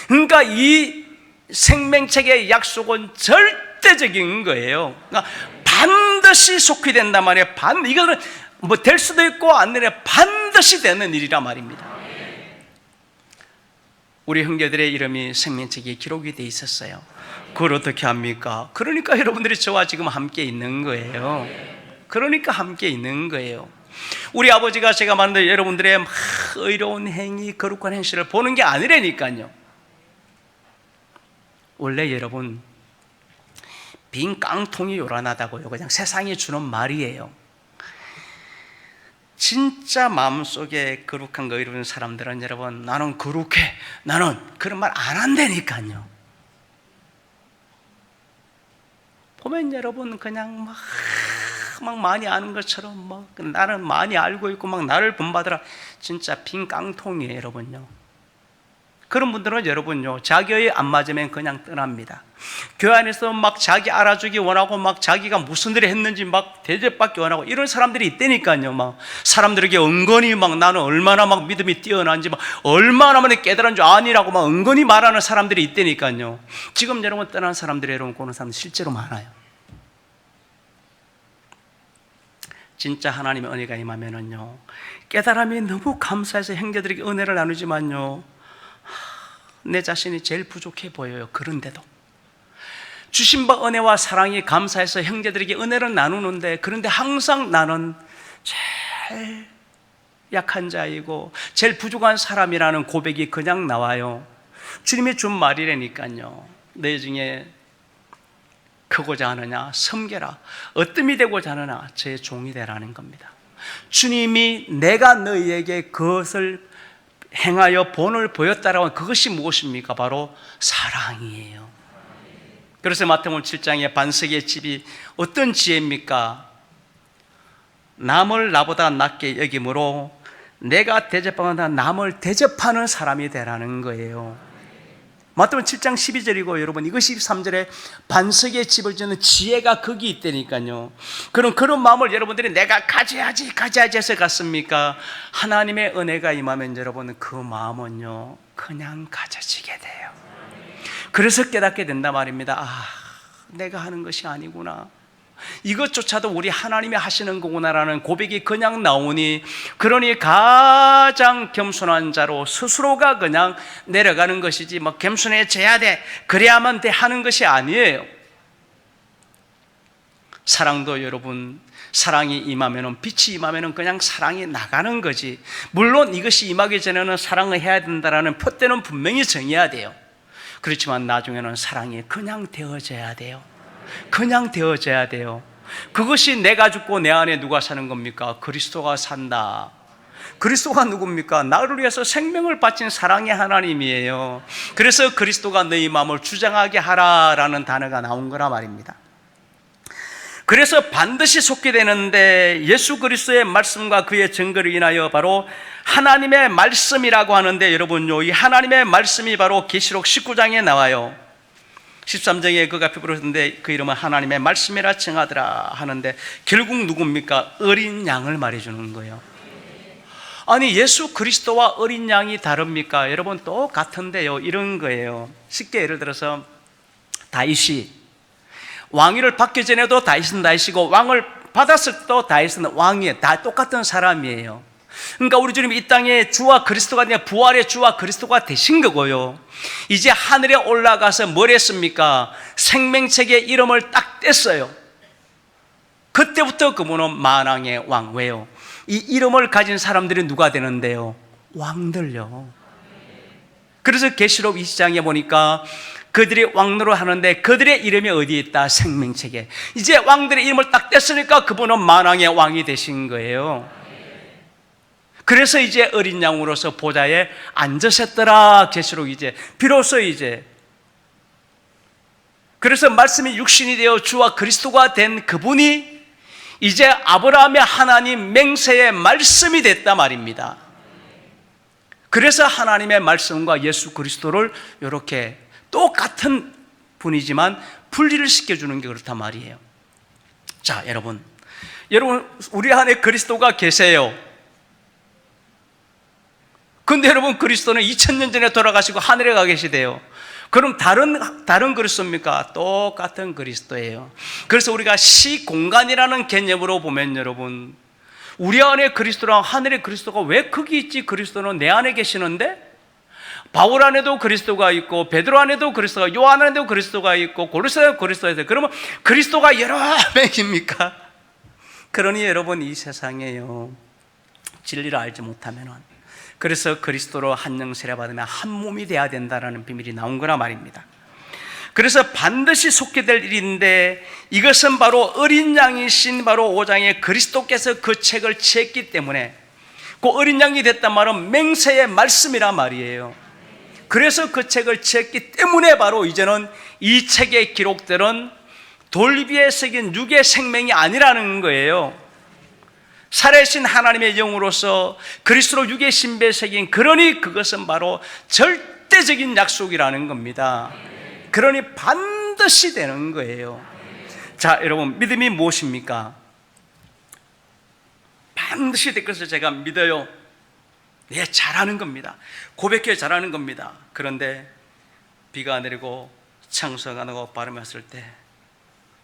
그러니까 이 생명책의 약속은 절대적인 거예요. 그러니까 반드시 속히 된단 말이에요. 이거는 뭐 될 수도 있고 안 되는, 반드시 되는 일이란 말입니다. 우리 형제들의 이름이 생명책에 기록이 돼 있었어요. 그걸 어떻게 합니까? 그러니까 여러분들이 저와 지금 함께 있는 거예요. 그러니까 함께 있는 거예요. 우리 아버지가 제가 말한 여러분들의 막 의로운 행위, 거룩한 행실을 보는 게 아니라니까요. 원래 여러분, 빈 깡통이 요란하다고요. 그냥 세상이 주는 말이에요. 진짜 마음속에 거룩한 거 이루는 사람들은 여러분, 나는 거룩해, 나는 그런 말 안 한다니까요. 보면 여러분 그냥 막 많이 아는 것처럼 막 나는 많이 알고 있고 막 나를 본받으라, 진짜 빈 깡통이에요 여러분요. 그런 분들은 여러분요, 자기의 안 맞으면 그냥 떠납니다. 교회 안에서 막 자기 알아주기 원하고 막 자기가 무슨 일을 했는지 막 대접받기 원하고 이런 사람들이 있다니까요. 막 사람들에게 은근히 막 나는 얼마나 막 믿음이 뛰어난지 막 얼마나 많이 깨달은 줄 아니라고 막 은근히 말하는 사람들이 있다니까요. 지금 여러분 떠난 사람들이, 여러분 그런 사람 실제로 많아요. 진짜 하나님의 은혜가 임하면은요, 깨달음이 너무 감사해서 형제들에게 은혜를 나누지만요, 내 자신이 제일 부족해 보여요. 그런데도 주신 바 은혜와 사랑이 감사해서 형제들에게 은혜를 나누는데, 그런데 항상 나는 제일 약한 자이고 제일 부족한 사람이라는 고백이 그냥 나와요. 주님이 준 말이라니까요. 내 중에 크고자 하느냐 섬겨라, 어뜸이 되고자 하느냐 제 종이 되라는 겁니다. 주님이 내가 너희에게 그것을 행하여 본을 보였다라고 하는 그것이 무엇입니까? 바로 사랑이에요. 그래서 마태복음 7장에 반석의 집이 어떤 지혜입니까? 남을 나보다 낮게 여김으로 내가 대접하는 남을 대접하는 사람이 되라는 거예요. 마태복음 7장 12절이고 여러분, 이것이 13절에 반석의 집을 짓는 지혜가 거기 있다니까요. 그런 마음을 여러분들이 내가 가져야지 해서 갔습니까? 하나님의 은혜가 임하면 여러분 그 마음은요 그냥 가져지게 돼요. 그래서 깨닫게 된단 말입니다. 아, 내가 하는 것이 아니구나, 이것조차도 우리 하나님이 하시는 거구나라는 고백이 그냥 나오니, 그러니 가장 겸손한 자로 스스로가 그냥 내려가는 것이지 뭐 겸손해져야 돼, 그래야만 돼 하는 것이 아니에요. 사랑도 여러분, 사랑이 임하면은, 빛이 임하면은 그냥 사랑이 나가는 거지. 물론 이것이 임하기 전에는 사랑을 해야 된다라는 표대는 분명히 정해야 돼요. 그렇지만 나중에는 사랑이 그냥 되어져야 돼요. 그냥 되어져야 돼요. 그것이 내가 죽고 내 안에 누가 사는 겁니까? 그리스도가 산다. 그리스도가 누굽니까? 나를 위해서 생명을 바친 사랑의 하나님이에요. 그래서 그리스도가 너희 마음을 주장하게 하라라는 단어가 나온 거라 말입니다. 그래서 반드시 속게 되는데, 예수 그리스도의 말씀과 그의 증거를 인하여 바로 하나님의 말씀이라고 하는데, 여러분요, 이 하나님의 말씀이 바로 계시록 19장에 나와요. 13장에 그 앞에 부르는데 그 이름은 하나님의 말씀이라 칭하더라 하는데, 결국 누굽니까? 어린 양을 말해주는 거예요. 아니, 예수 그리스도와 어린 양이 다릅니까? 여러분 똑같은데요, 이런 거예요. 쉽게 예를 들어서 다윗이 왕위를 받기 전에도 다윗은 다윗이고 왕을 받았을 때도 다윗은 왕이에요. 다 똑같은 사람이에요. 그러니까 우리 주님이 이 땅에 주와 그리스도가 아니라 부활의 주와 그리스도가 되신 거고요. 이제 하늘에 올라가서 뭘 했습니까? 생명책의 이름을 딱 뗐어요. 그때부터 그분은 만왕의 왕. 왜요? 이 이름을 가진 사람들이 누가 되는데요? 왕들요. 그래서 계시록 20장에 보니까 그들이 왕노릇 하는데 그들의 이름이 어디에 있다? 생명책에. 이제 왕들의 이름을 딱 뗐으니까 그분은 만왕의 왕이 되신 거예요. 그래서 이제 어린 양으로서 보좌에 앉으셨더라. 계시록 이제 비로소 이제, 그래서 말씀이 육신이 되어 주와 그리스도가 된 그분이 이제 아브라함의 하나님 맹세의 말씀이 됐다 말입니다. 그래서 하나님의 말씀과 예수 그리스도를 이렇게 똑같은 분이지만 분리를 시켜주는 게 그렇단 말이에요. 자, 여러분 우리 안에 그리스도가 계세요. 근데 여러분, 그리스도는 2000년 전에 돌아가시고 하늘에 가 계시대요. 그럼 다른 그리스도입니까? 똑같은 그리스도예요. 그래서 우리가 시공간이라는 개념으로 보면 여러분, 우리 안에 그리스도랑 하늘의 그리스도가 왜 거기 있지? 그리스도는 내 안에 계시는데? 바울 안에도 그리스도가 있고, 베드로 안에도 그리스도가, 요한 안에도 그리스도가 있고, 고린도에 안에도 그리스도가 있어요. 그러면 그리스도가 여러 명입니까? 그러니 여러분, 이 세상에요, 진리를 알지 못하면, 그래서 그리스도로 한 영세례 받으면 한 몸이 돼야 된다는 비밀이 나온 거라 말입니다. 그래서 반드시 속게 될 일인데, 이것은 바로 어린 양이신 바로 5장에 그리스도께서 그 책을 지었기 때문에, 그 어린 양이 됐단 말은 맹세의 말씀이란 말이에요. 그래서 그 책을 지었기 때문에 바로 이제는 이 책의 기록들은 돌 위에 새긴 육의 생명이 아니라는 거예요. 살아계신 하나님의 영으로서 그리스도로 육의 신비에 새긴, 그러니 그것은 바로 절대적인 약속이라는 겁니다. 그러니 반드시 되는 거예요. 자, 여러분, 믿음이 무엇입니까? 반드시 될 것을 제가 믿어요. 예, 잘하는 겁니다. 고백해 잘하는 겁니다. 그런데 비가 내리고 창수가 나고 바람이 왔을 때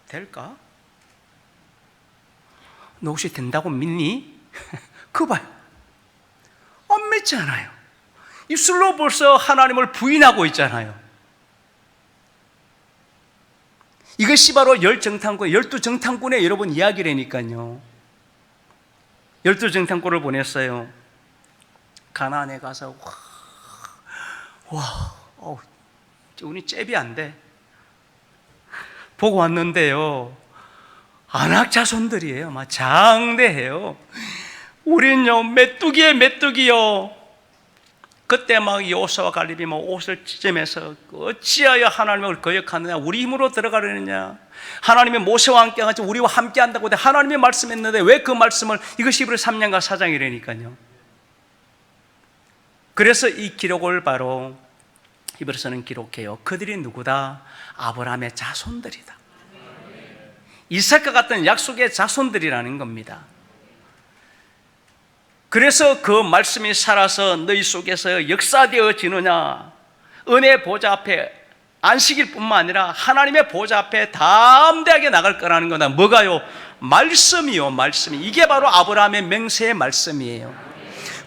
될까? 너 혹시 된다고 믿니? 그거 봐요. 안 믿지 않아요. 입술로 벌써 하나님을 부인하고 있잖아요. 이것이 바로 열정탐꾼, 12정탐꾼의 여러분 이야기라니까요. 12정탐꾼을 보냈어요. 가나안에 가서 운이 잽이 안 돼. 보고 왔는데요, 안악 자손들이에요. 막 장대해요. 우린요, 메뚜기에 메뚜기요. 그때 막 여호수아와 갈렙이 막 옷을 찢으면서 어찌하여 하나님을 거역하느냐, 우리 힘으로 들어가려느냐, 하나님이 모세와 함께 같이 우리와 함께 한다고 하나님이 말씀했는데 왜 그 말씀을, 이것이 히브리 3장과 4장이라니까요. 그래서 이 기록을 바로 히브리서는 기록해요. 그들이 누구다? 아브라함의 자손들이다. 이삭과 같은 약속의 자손들이라는 겁니다. 그래서 그 말씀이 살아서 너희 속에서 역사되어지느냐, 은혜 보좌 앞에 안식일 뿐만 아니라 하나님의 보좌 앞에 담대하게 나갈 거라는 거다. 뭐가요? 말씀이요, 말씀이. 이게 바로 아브라함의 맹세의 말씀이에요.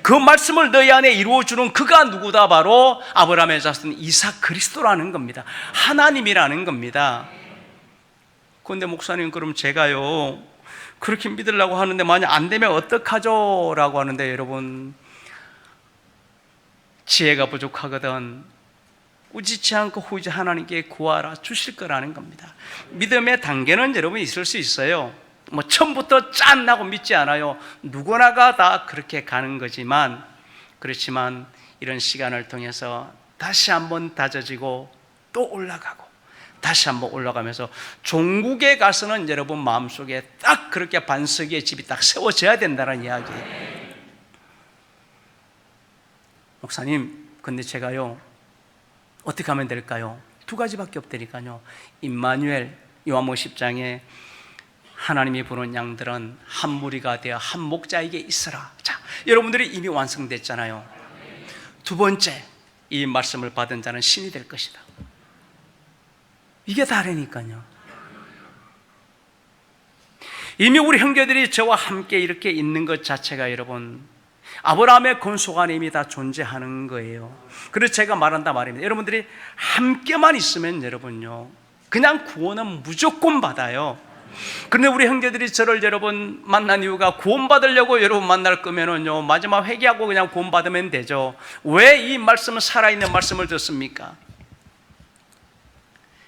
그 말씀을 너희 안에 이루어주는 그가 누구다? 바로 아브라함의 자손 이삭 그리스도라는 겁니다. 하나님이라는 겁니다. 그런데 목사님, 그럼 제가요 그렇게 믿으려고 하는데 만약 안 되면 어떡하죠? 라고 하는데, 여러분, 지혜가 부족하거든 꾸짖지 않고 후지 하나님께 구하라, 주실 거라는 겁니다. 믿음의 단계는 여러분 있을 수 있어요. 뭐 처음부터 짠하고 믿지 않아요. 누구나가 다 그렇게 가는 거지만, 그렇지만 이런 시간을 통해서 다시 한번 다져지고 또 올라가고 다시 한번 올라가면서 종국에 가서는 여러분 마음속에 딱 그렇게 반석의 집이 딱 세워져야 된다는 이야기예요. 목사님, 근데 제가요 어떻게 하면 될까요? 두 가지밖에 없다니까요. 임마누엘, 요한복음 10장에 하나님이 부른 양들은 한 무리가 되어 한 목자에게 있으라. 자, 여러분들이 이미 완성됐잖아요. 두 번째, 이 말씀을 받은 자는 신이 될 것이다. 이게 다르니까요. 이미 우리 형제들이 저와 함께 이렇게 있는 것 자체가 여러분 아브라함의 권속 안에 이미 다 존재하는 거예요. 그래서 제가 말한다 말입니다. 여러분들이 함께만 있으면 여러분요 그냥 구원은 무조건 받아요. 그런데 우리 형제들이 저를 여러분 만난 이유가 구원받으려고 여러분 만날 거면은요 마지막 회개하고 그냥 구원받으면 되죠. 왜 이 말씀은 살아있는 말씀을 듣습니까?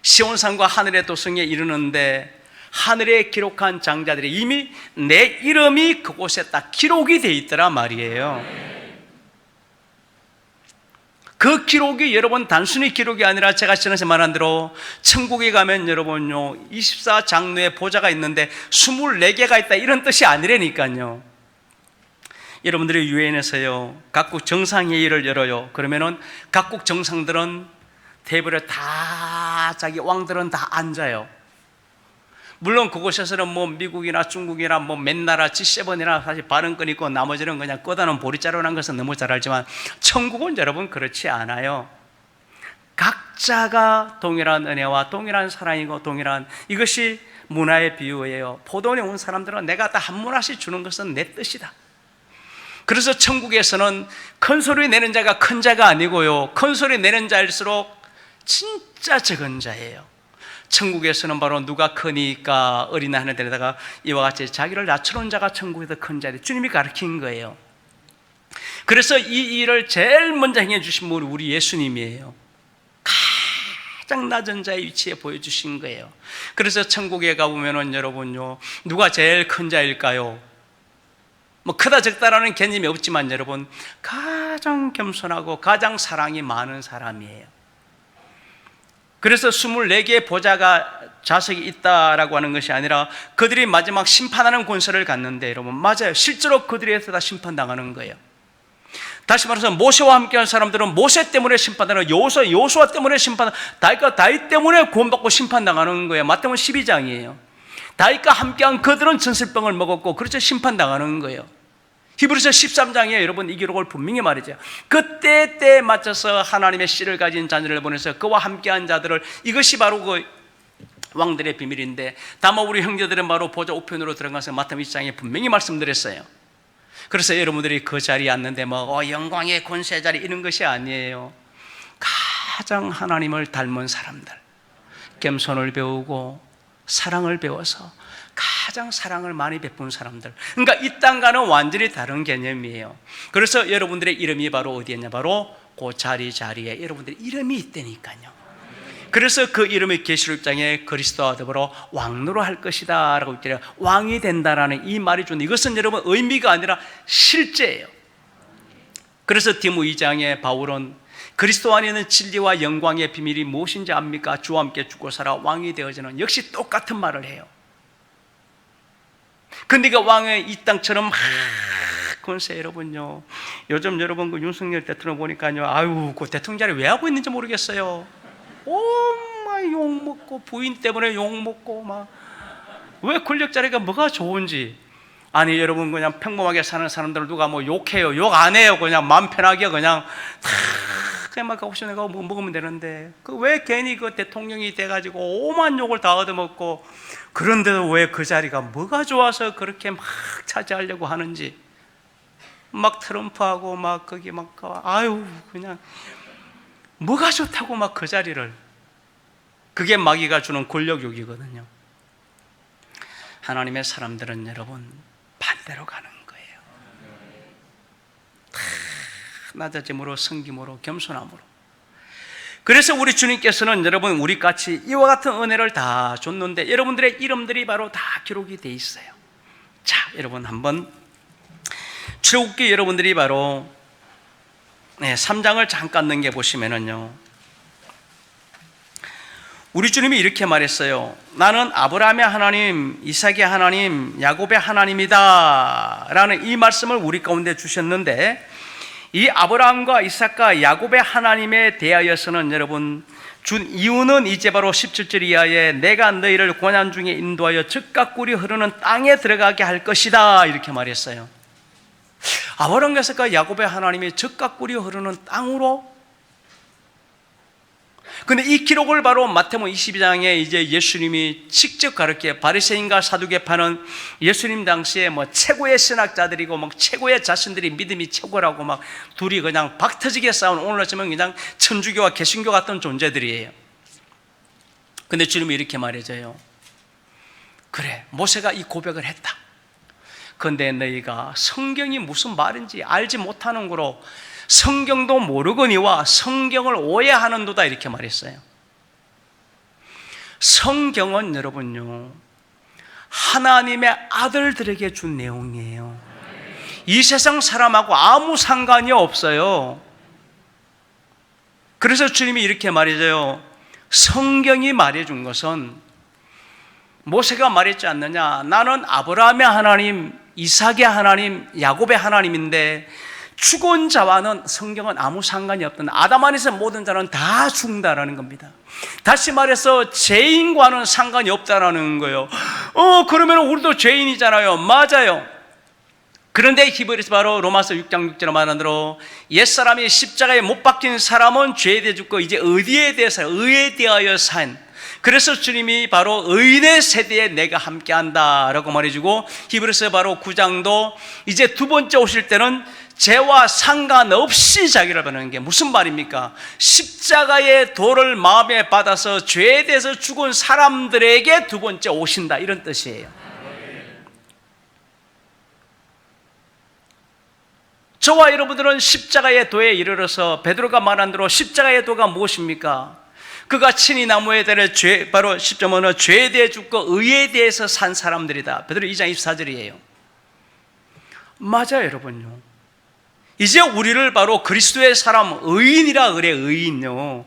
시온산과 하늘의 도성에 이르는데 하늘에 기록한 장자들이 이미 내 이름이 그곳에 딱 기록이 돼 있더라 말이에요. 그 기록이 여러분 단순히 기록이 아니라 제가 지난주에 말한 대로 천국에 가면 여러분요 24장로의 보좌가 있는데 24개가 있다 이런 뜻이 아니라니까요. 여러분들이 유엔에서요 각국 정상회의를 열어요. 그러면은 각국 정상들은 테이블에 다 자기 왕들은 다 앉아요. 물론 그곳에서는 뭐 미국이나 중국이나 뭐 맨나라 G7이나 사실 발언권 있고 나머지는 그냥 꺼다놓은 보리자루라는 것은 너무 잘 알지만 천국은 여러분 그렇지 않아요. 각자가 동일한 은혜와 동일한 사랑이고 동일한, 이것이 문화의 비유예요. 포도원에 온 사람들은 내가 다 한 문화씩 주는 것은 내 뜻이다. 그래서 천국에서는 큰 소리 내는 자가 큰 자가 아니고요, 큰 소리 내는 자일수록 진짜 적은 자예요. 천국에서는 바로 누가 크니까 어린아이 하나 데려다가 이와 같이 자기를 낮춰놓은 자가 천국에서 큰 자리, 주님이 가르친 거예요. 그래서 이 일을 제일 먼저 행해 주신 분이 우리 예수님이에요. 가장 낮은 자의 위치에 보여주신 거예요. 그래서 천국에 가보면은 여러분요, 누가 제일 큰 자일까요? 뭐 크다 적다라는 개념이 없지만 여러분, 가장 겸손하고 가장 사랑이 많은 사람이에요. 그래서 24개의 보좌가 좌석이 있다라고 하는 것이 아니라 그들이 마지막 심판하는 권세를 갖는데, 여러분 맞아요, 실제로 그들에서 다 심판당하는 거예요. 다시 말해서 모세와 함께한 사람들은 모세 때문에 심판당하는, 여호수아 때문에 다윗과 다윗 때문에 구원받고 심판당하는 거예요. 마태복음 12장이에요. 다윗과 함께한 그들은 전설병을 먹었고, 그렇죠, 심판당하는 거예요. 히브리서 13장에 여러분 이 기록을 분명히 말이죠. 그때에 맞춰서 하나님의 씨를 가진 자녀를 보내서 그와 함께한 자들을, 이것이 바로 그 왕들의 비밀인데, 다만 우리 형제들은 바로 보좌 우편으로 들어가서 마태복음 1장에 분명히 말씀드렸어요. 그래서 여러분들이 그 자리에 앉는데 뭐 영광의 권세 자리 이런 것이 아니에요. 가장 하나님을 닮은 사람들, 겸손을 배우고 사랑을 배워서 가장 사랑을 많이 베푼 사람들, 그러니까 이 땅과는 완전히 다른 개념이에요. 그래서 여러분들의 이름이 바로 어디에 있냐, 바로 그 자리에 여러분들의 이름이 있다니까요. 그래서 그 이름의 계시록장에 그리스도와 더불어 왕노로 할 것이다 라고 있잖아요. 왕이 된다라는 이 말이 준, 이것은 여러분 의미가 아니라 실제예요. 그래서 디모 2장에 바울은 그리스도 안에 있는 진리와 영광의 비밀이 무엇인지 압니까? 주와 함께 죽고 살아 왕이 되어지는, 역시 똑같은 말을 해요. 근데 그 왕의 이 땅처럼 권세, 여러분요, 요즘 여러분 그 윤석열 대통령 보니까요, 아유 그 대통령 자리 왜 하고 있는지 모르겠어요. 막 욕먹고, 부인 때문에 욕먹고, 막 왜 권력 자리가 뭐가 좋은지. 아니 여러분, 그냥 평범하게 사는 사람들 누가 뭐 욕해요? 욕 안 해요. 그냥 마음 편하게 그냥 막 가고 싶은 거 먹으면 되는데, 그 왜 괜히 그 대통령이 돼가지고 오만 욕을 다 얻어먹고, 그런데도 왜 그 자리가 뭐가 좋아서 그렇게 막 차지하려고 하는지. 막 트럼프하고 막 거기 막 아유 그냥 뭐가 좋다고 막 그 자리를, 그게 마귀가 주는 권력욕이거든요. 하나님의 사람들은 여러분 반대로 가는 거예요. 다 낮아짐으로, 섬김으로, 겸손함으로. 그래서 우리 주님께서는 여러분 우리같이 이와 같은 은혜를 다 줬는데, 여러분들의 이름들이 바로 다 기록이 돼 있어요. 자, 여러분 한번 출애굽기 여러분들이 바로 3장을 잠깐 넘겨보시면은요, 우리 주님이 이렇게 말했어요. 나는 아브라함의 하나님, 이삭의 하나님, 야곱의 하나님이다 라는 이 말씀을 우리 가운데 주셨는데, 이 아브라함과 이삭과 야곱의 하나님에 대하여서는 여러분 준 이유는 이제 바로 17절 이하에 내가 너희를 고난 중에 인도하여 젖과 꿀이 흐르는 땅에 들어가게 할 것이다 이렇게 말했어요. 아브라함과 이삭과 야곱의 하나님이 젖과 꿀이 흐르는 땅으로. 근데 이 기록을 바로 마태복음 22장에 이제 예수님이 직접 가르쳐, 바리새인과 사두개파는 예수님 당시에 뭐 최고의 신학자들이고 막 최고의 자신들이 믿음이 최고라고 막 둘이 그냥 박터지게 싸운, 오늘날 치면 그냥 천주교와 개신교 같은 존재들이에요. 근데 주님이 이렇게 말해줘요. 그래, 모세가 이 고백을 했다. 근데 너희가 성경이 무슨 말인지 알지 못하는 거로 성경도 모르거니와 성경을 오해하는도다 이렇게 말했어요. 성경은 여러분요, 하나님의 아들들에게 준 내용이에요. 이 세상 사람하고 아무 상관이 없어요. 그래서 주님이 이렇게 말해줘요. 성경이 말해준 것은 모세가 말했지 않느냐, 나는 아브라함의 하나님, 이삭의 하나님, 야곱의 하나님인데 죽은 자와는 성경은 아무 상관이 없던, 아담 안에서 모든 자는 다 죽는다라는 겁니다. 다시 말해서 죄인과는 상관이 없다라는 거예요. 그러면 우리도 죄인이잖아요. 맞아요. 그런데 히브리서 바로 로마서 6장 6절에 말한 대로 옛사람이 십자가에 못 박힌 사람은 죄에 대해 죽고 이제 의에 대해서 의에 대하여 산, 그래서 주님이 바로 의인의 세대에 내가 함께한다라고 말해주고, 히브리서 바로 9장도 이제 두 번째 오실 때는 죄와 상관없이 자기를 바라는 게 무슨 말입니까? 십자가의 도를 마음에 받아서 죄에 대해서 죽은 사람들에게 두 번째 오신다, 이런 뜻이에요. 저와 여러분들은 십자가의 도에 이르러서 베드로가 말한 대로 십자가의 도가 무엇입니까? 그가 친히 나무에 대해 바로 10.5는 죄에 대해 죽고 의에 대해서 산 사람들이다. 베드로 2장 24절이에요. 맞아요, 여러분요. 이제 우리를 바로 그리스도의 사람, 의인이라 그래, 의인요.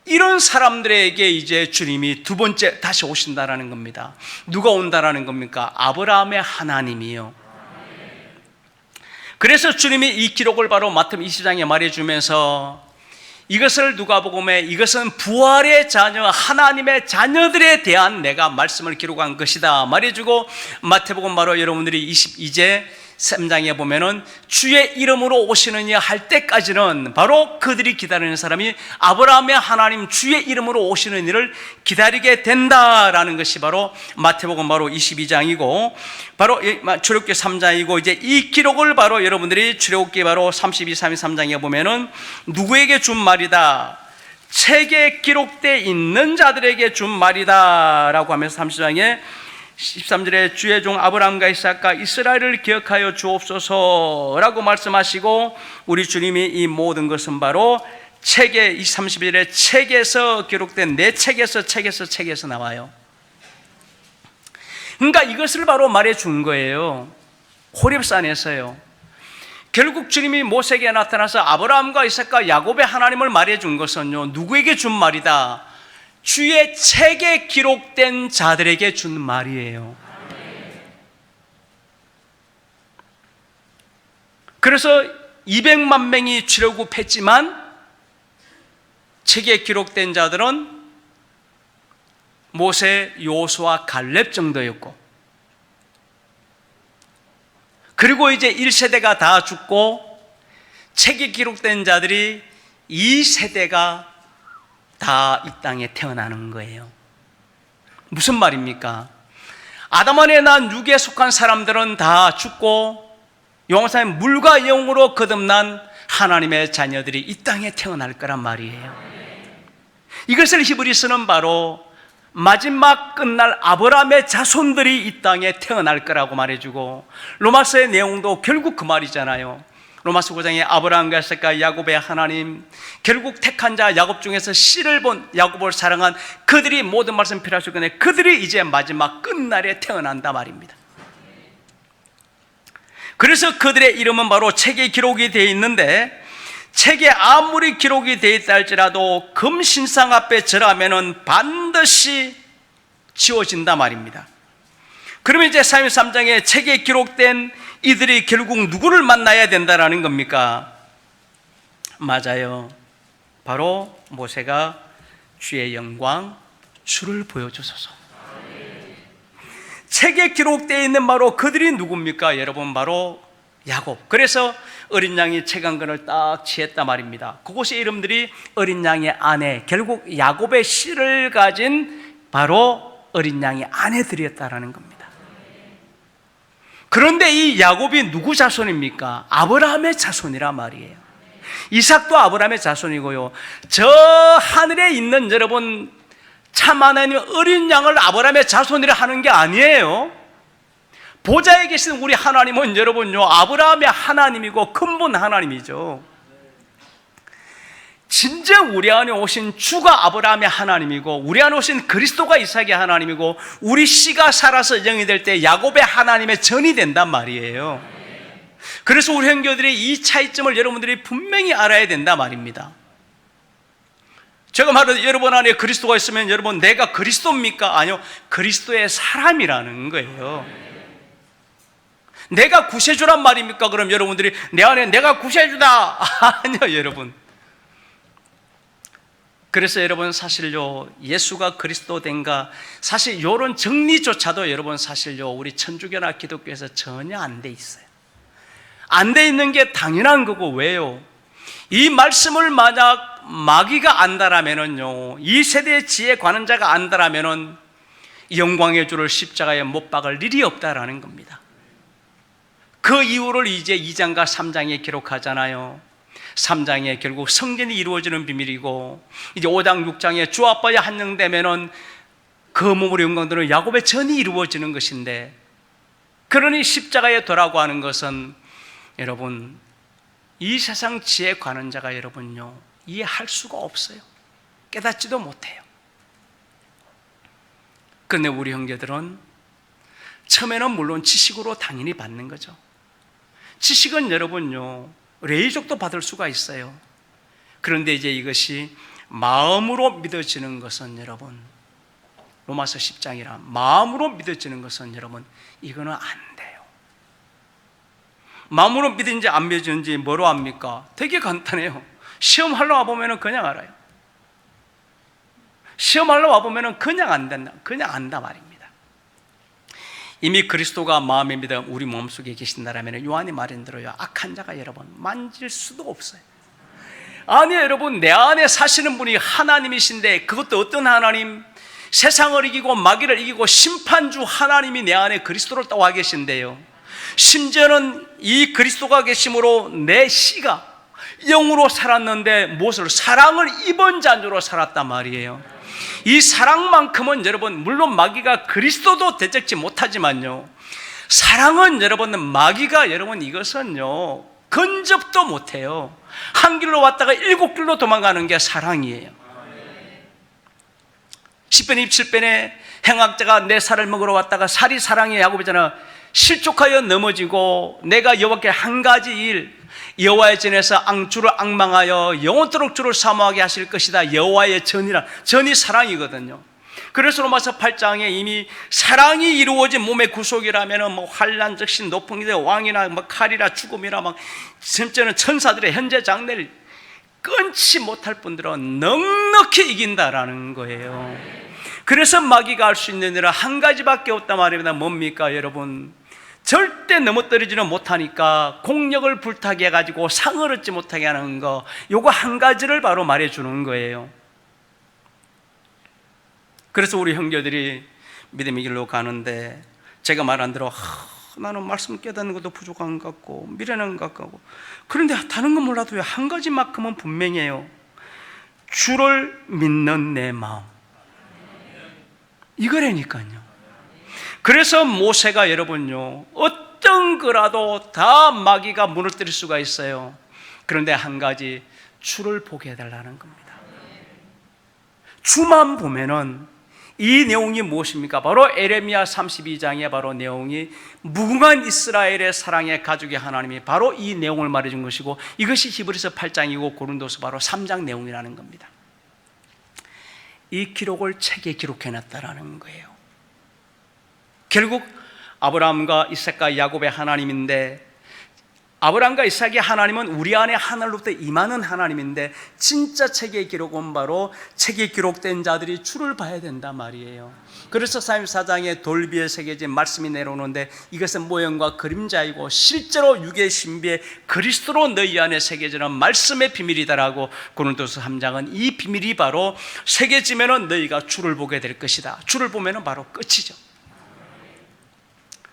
이런 사람들에게 이제 주님이 두 번째 다시 오신다라는 겁니다. 누가 온다라는 겁니까? 아브라함의 하나님이요. 그래서 주님이 이 기록을 바로 마태복음 20장에 말해주면서 이것을 누가복음에 이것은 부활의 자녀, 하나님의 자녀들에 대한 내가 말씀을 기록한 것이다 말해주고, 마태복음 바로 여러분들이 22제 3장에 보면은 주의 이름으로 오시느니 할 때까지는 바로 그들이 기다리는 사람이 아브라함의 하나님 주의 이름으로 오시는 일을 기다리게 된다라는 것이 바로 마태복음 바로 22장이고 바로 출애굽기 3장이고, 이제 이 기록을 바로 여러분들이 출애굽기 바로 32, 33장에 보면은 누구에게 준 말이다, 책에 기록되어 있는 자들에게 준 말이다 라고 하면서 30장에 13절에 주의 종 아브라함과 이삭과 이스라엘을 기억하여 주옵소서라고 말씀하시고, 우리 주님이 이 모든 것은 바로 책에, 31절에 책에서 기록된 내 책에서 나와요. 그러니까 이것을 바로 말해준 거예요. 호렙산에서요. 결국 주님이 모세에게 나타나서 아브라함과 이삭과 야곱의 하나님을 말해준 것은요, 누구에게 준 말이다? 주의 책에 기록된 자들에게 준 말이에요. 그래서 200만 명이 출애굽했지만 책에 기록된 자들은 모세, 여호수아, 갈렙 정도였고, 그리고 이제 1세대가 다 죽고 책에 기록된 자들이 2세대가 다 이 땅에 태어나는 거예요. 무슨 말입니까? 아담 안에 난 육에 속한 사람들은 다 죽고 영원의 물과 영으로 거듭난 하나님의 자녀들이 이 땅에 태어날 거란 말이에요. 이것을 히브리서는 바로 마지막 끝날 아브라함의 자손들이 이 땅에 태어날 거라고 말해주고, 로마서의 내용도 결국 그 말이잖아요. 로마서 9장에 아브라함과 이삭과 야곱의 하나님, 결국 택한 자 야곱 중에서 씨를 본 야곱을 사랑한 그들이 모든 말씀 필요하실 건데 그들이 이제 마지막 끝날에 태어난다 말입니다. 그래서 그들의 이름은 바로 책에 기록이 되어 있는데, 책에 아무리 기록이 되어 있다 할지라도 금신상 앞에 절하면은 반드시 지워진다 말입니다. 그러면 이제 33장에 책에 기록된 이들이 결국 누구를 만나야 된다라는 겁니까? 맞아요. 바로 모세가 주의 영광, 주를 보여주소서. 책에 기록되어 있는 바로 그들이 누굽니까? 여러분, 바로 야곱. 그래서 어린 양이 책 한 권을 딱 취했단 말입니다. 그곳의 이름들이 어린 양의 아내, 결국 야곱의 씨를 가진 바로 어린 양의 아내들이었다라는 겁니다. 그런데 이 야곱이 누구 자손입니까? 아브라함의 자손이란 말이에요. 이삭도 아브라함의 자손이고요. 저 하늘에 있는 여러분 참 하나님 어린 양을 아브라함의 자손이라 하는 게 아니에요. 보좌에 계신 우리 하나님은 여러분요, 아브라함의 하나님이고 근본 하나님이죠. 진정 우리 안에 오신 주가 아브라함의 하나님이고, 우리 안에 오신 그리스도가 이삭의 하나님이고, 우리 씨가 살아서 영이 될 때 야곱의 하나님의 전이 된단 말이에요. 그래서 우리 형제들이 이 차이점을 여러분들이 분명히 알아야 된단 말입니다. 제가 말하는 여러분 안에 그리스도가 있으면 여러분 내가 그리스도입니까? 아니요, 그리스도의 사람이라는 거예요. 내가 구세주란 말입니까? 그럼 여러분들이 내 안에 내가 구세주다. 아니요, 여러분. 그래서 여러분 사실요, 예수가 그리스도 된가, 사실 이런 정리조차도 여러분 사실요, 우리 천주교나 기독교에서 전혀 안 돼 있어요. 안 돼 있는 게 당연한 거고. 왜요? 이 말씀을 만약 마귀가 안다라면은요, 이 세대의 지혜 관한 자가 안다라면은 영광의 주를 십자가에 못 박을 일이 없다라는 겁니다. 그 이유를 이제 2장과 3장에 기록하잖아요. 3장에 결국 성전이 이루어지는 비밀이고, 이제 5장 6장에 주 아빠에 한영되면은 그 몸으로 영광되는 야곱의 전이 이루어지는 것인데, 그러니 십자가에 도라고 하는 것은 여러분, 이 세상 지혜 관한 자가 여러분요, 이해할 수가 없어요. 깨닫지도 못해요. 근데 우리 형제들은 처음에는 물론 지식으로 당연히 받는 거죠. 지식은 여러분요, 레이족도 받을 수가 있어요. 그런데 이제 이것이 마음으로 믿어지는 것은 여러분, 로마서 10장이라 마음으로 믿어지는 것은 여러분, 이거는 안 돼요. 마음으로 믿는지 안 믿는지 뭐로 압니까? 되게 간단해요. 시험하러 와보면 그냥 알아요. 시험하러 와보면 그냥 안 된다, 그냥 안다 말입니다. 이미 그리스도가 마음에 믿어 우리 몸속에 계신다라면 요한의 말인 대로요, 악한 자가 여러분 만질 수도 없어요. 아니 여러분, 내 안에 사시는 분이 하나님이신데, 그것도 어떤 하나님? 세상을 이기고 마귀를 이기고 심판주 하나님이 내 안에 그리스도를 떠와 계신데요, 심지어는 이 그리스도가 계심으로 내 씨가 영으로 살았는데 무엇을? 사랑을 입은 자로 살았단 말이에요. 이 사랑만큼은 여러분, 물론 마귀가 그리스도도 대적지 못하지만요, 사랑은 여러분, 마귀가 여러분 이것은요 근접도 못해요. 한 길로 왔다가 7길로 도망가는 게 사랑이에요. 시편 27편에 행악자가 내 살을 먹으러 왔다가 살이 사랑의 야곱이잖아. 실족하여 넘어지고 내가 여호와께 한 가지 일, 여호와의 전에서 주를 앙망하여 영원토록 주를 사모하게 하실 것이다. 여호와의 전이라, 전이 사랑이거든요. 그래서 로마서 8장에 이미 사랑이 이루어진 몸의 구속이라면 뭐 환난, 적신, 노풍이나 왕이나 뭐 칼이라 죽음이라 막 심지어는 천사들의 현재 장래를 끊지 못할 분들은 넉넉히 이긴다라는 거예요. 그래서 마귀가 할 수 있는 일은 한 가지밖에 없단 말입니다. 뭡니까 여러분? 절대 넘어뜨리지는 못하니까 공력을 불타게 해가지고 상을 얻지 못하게 하는 거, 요거 한 가지를 바로 말해주는 거예요. 그래서 우리 형제들이 믿음의 길로 가는데, 제가 말한 대로 나는 말씀 깨닫는 것도 부족한 것 같고 미련한 것 같고, 그런데 다른 건 몰라도 한 가지만큼은 분명해요. 주를 믿는 내 마음, 이거라니까요. 그래서 모세가 여러분요, 어떤 거라도 다 마귀가 무너뜨릴 수가 있어요. 그런데 한 가지, 주를 보게 해달라는 겁니다. 주만 보면은, 이 내용이 무엇입니까? 바로 에레미야 32장의 바로 내용이 무궁한 이스라엘의 사랑의 가족의 하나님이 바로 이 내용을 말해준 것이고, 이것이 히브리서 8장이고 고린도서 바로 3장 내용이라는 겁니다. 이 기록을 책에 기록해놨다라는 거예요. 결국 아브라함과 이삭과 야곱의 하나님인데, 아브라함과 이삭의 하나님은 우리 안에 하늘로부터 임하는 하나님인데, 진짜 책의 기록은 바로 책에 기록된 자들이 주를 봐야 된단 말이에요. 그래서 34장에 돌비에 새겨진 말씀이 내려오는데, 이것은 모형과 그림자이고 실제로 육의 신비에 그리스도로 너희 안에 새겨지는 말씀의 비밀이다라고 고린도서 3장은 이 비밀이 바로 새겨지면은 너희가 주를 보게 될 것이다. 주를 보면은 바로 끝이죠.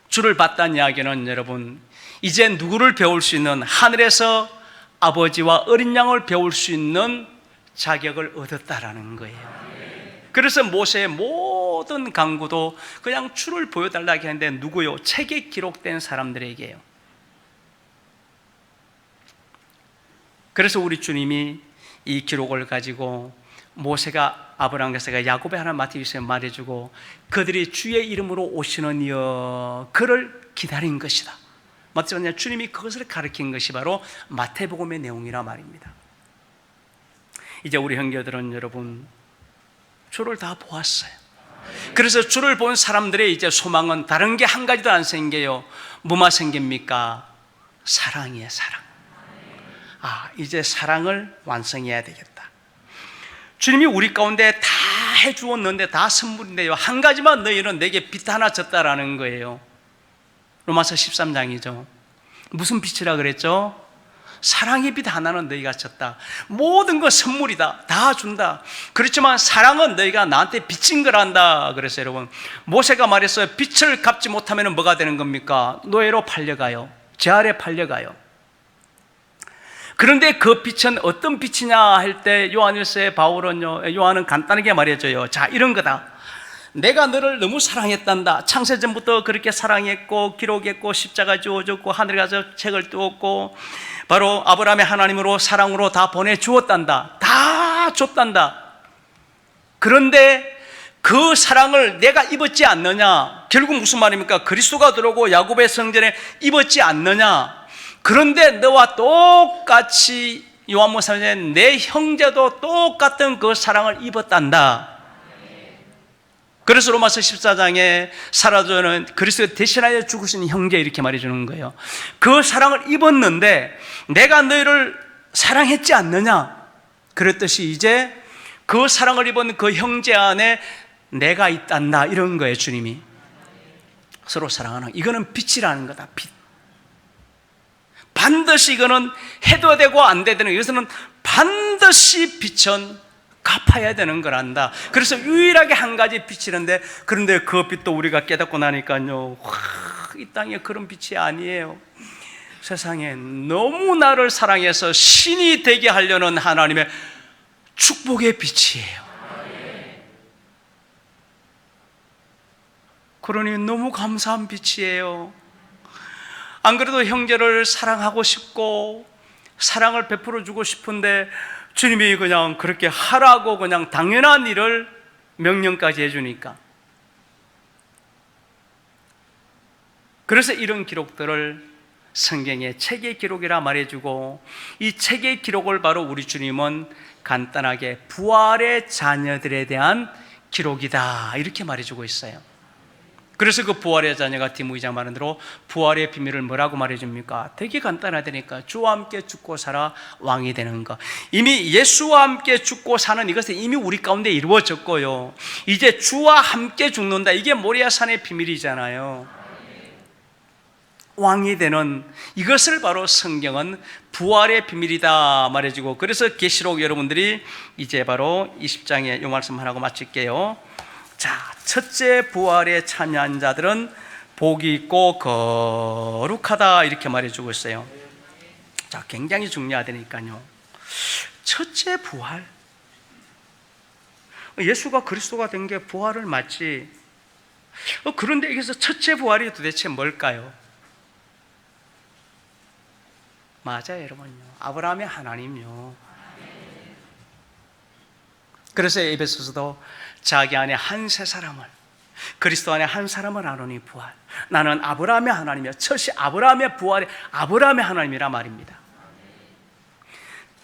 주를 봤다는 이야기는 여러분, 이제 누구를 배울 수 있는, 하늘에서 아버지와 어린 양을 배울 수 있는 자격을 얻었다라는 거예요. 그래서 모세의 모든 강구도 그냥 주를 보여달라고 하는데, 누구요? 책에 기록된 사람들에게요. 그래서 우리 주님이 이 기록을 가지고 모세가 아브라함과 야곱의 하나님 마태복음에 말해주고, 그들이 주의 이름으로 오시는 이여 그를 기다린 것이다. 마태복음에 주님이 그것을 가르친 것이 바로 마태복음의 내용이라 말입니다. 이제 우리 형제들은 여러분, 주를 다 보았어요. 그래서 주를 본 사람들의 이제 소망은 다른 게 한 가지도 안 생겨요. 뭐만 생깁니까? 사랑이에요, 사랑. 이제 사랑을 완성해야 되겠다. 주님이 우리 가운데 다 해주었는데 다 선물인데요, 한 가지만 너희는 내게 빚 하나 졌다라는 거예요. 로마서 13장이죠. 무슨 빚이라 그랬죠? 사랑의 빚 하나는 너희가 졌다. 모든 건 선물이다. 다 준다. 그렇지만 사랑은 너희가 나한테 빚진 거란다 그랬어요. 여러분, 모세가 말했어요. 빚을 갚지 못하면 뭐가 되는 겁니까? 노예로 팔려가요. 제 아래 팔려가요. 그런데 그 빚은 어떤 빚이냐 할 때 요한일서의 바울은요, 요한은 간단하게 말해줘요. 자, 이런 거다. 내가 너를 너무 사랑했단다. 창세전부터 그렇게 사랑했고 기록했고 십자가 지어줬고 하늘에 가서 책을 띄웠고 바로 아브라함의 하나님으로 사랑으로 다 보내주었단다. 다 줬단다. 그런데 그 사랑을 내가 입었지 않느냐? 결국 무슨 말입니까? 그리스도가 들어오고 야곱의 성전에 입었지 않느냐? 그런데 너와 똑같이 요한복음에 내 형제도 똑같은 그 사랑을 입었단다. 그래서 로마서 14장에 사라져는 그리스도 대신하여 죽으신 형제 이렇게 말해주는 거예요. 그 사랑을 입었는데 내가 너희를 사랑했지 않느냐? 그랬듯이 이제 그 사랑을 입은 그 형제 안에 내가 있단다, 이런 거예요. 주님이 서로 사랑하는, 이거는 빛이라는 거다. 빛. 반드시 이거는 해도 되고 안 돼도 되는, 이것은 반드시 빛은 갚아야 되는 거란다. 그래서 유일하게 한 가지 빛이는데, 그런데 그 빛도 우리가 깨닫고 나니까요, 이 땅에 그런 빛이 아니에요. 세상에 너무 나를 사랑해서 신이 되게 하려는 하나님의 축복의 빛이에요. 그러니 너무 감사한 빛이에요. 안 그래도 형제를 사랑하고 싶고 사랑을 베풀어 주고 싶은데 주님이 그냥 그렇게 하라고 그냥 당연한 일을 명령까지 해주니까. 그래서 이런 기록들을 성경의 책의 기록이라 말해주고, 이 책의 기록을 바로 우리 주님은 간단하게 부활의 자녀들에 대한 기록이다 이렇게 말해주고 있어요. 그래서 그 부활의 자녀가 디모데 2장 말한 대로 부활의 비밀을 뭐라고 말해줍니까? 되게 간단하다니까. 주와 함께 죽고 살아 왕이 되는 것. 이미 예수와 함께 죽고 사는 이것은 이미 우리 가운데 이루어졌고요, 이제 주와 함께 죽는다. 이게 모리아산의 비밀이잖아요. 왕이 되는 이것을 바로 성경은 부활의 비밀이다 말해주고, 그래서 계시록 여러분들이 이제 바로 20장에 이 말씀 하나고 마칠게요. 자, 첫째 부활에 참여한 자들은 복이 있고 거룩하다 이렇게 말해주고 있어요. 자, 굉장히 중요하다니까요. 첫째 부활, 예수가 그리스도가 된 게 부활을 맞지. 그런데 여기서 첫째 부활이 도대체 뭘까요? 맞아요, 여러분요. 아브라함의 하나님요. 그래서 에베소서도 자기 안에 한 세 사람을, 그리스도 안에 한 사람을 아노니 부활. 나는 아브라함의 하나님이여. 첫이 아브라함의 부활이 아브라함의 하나님이라 말입니다.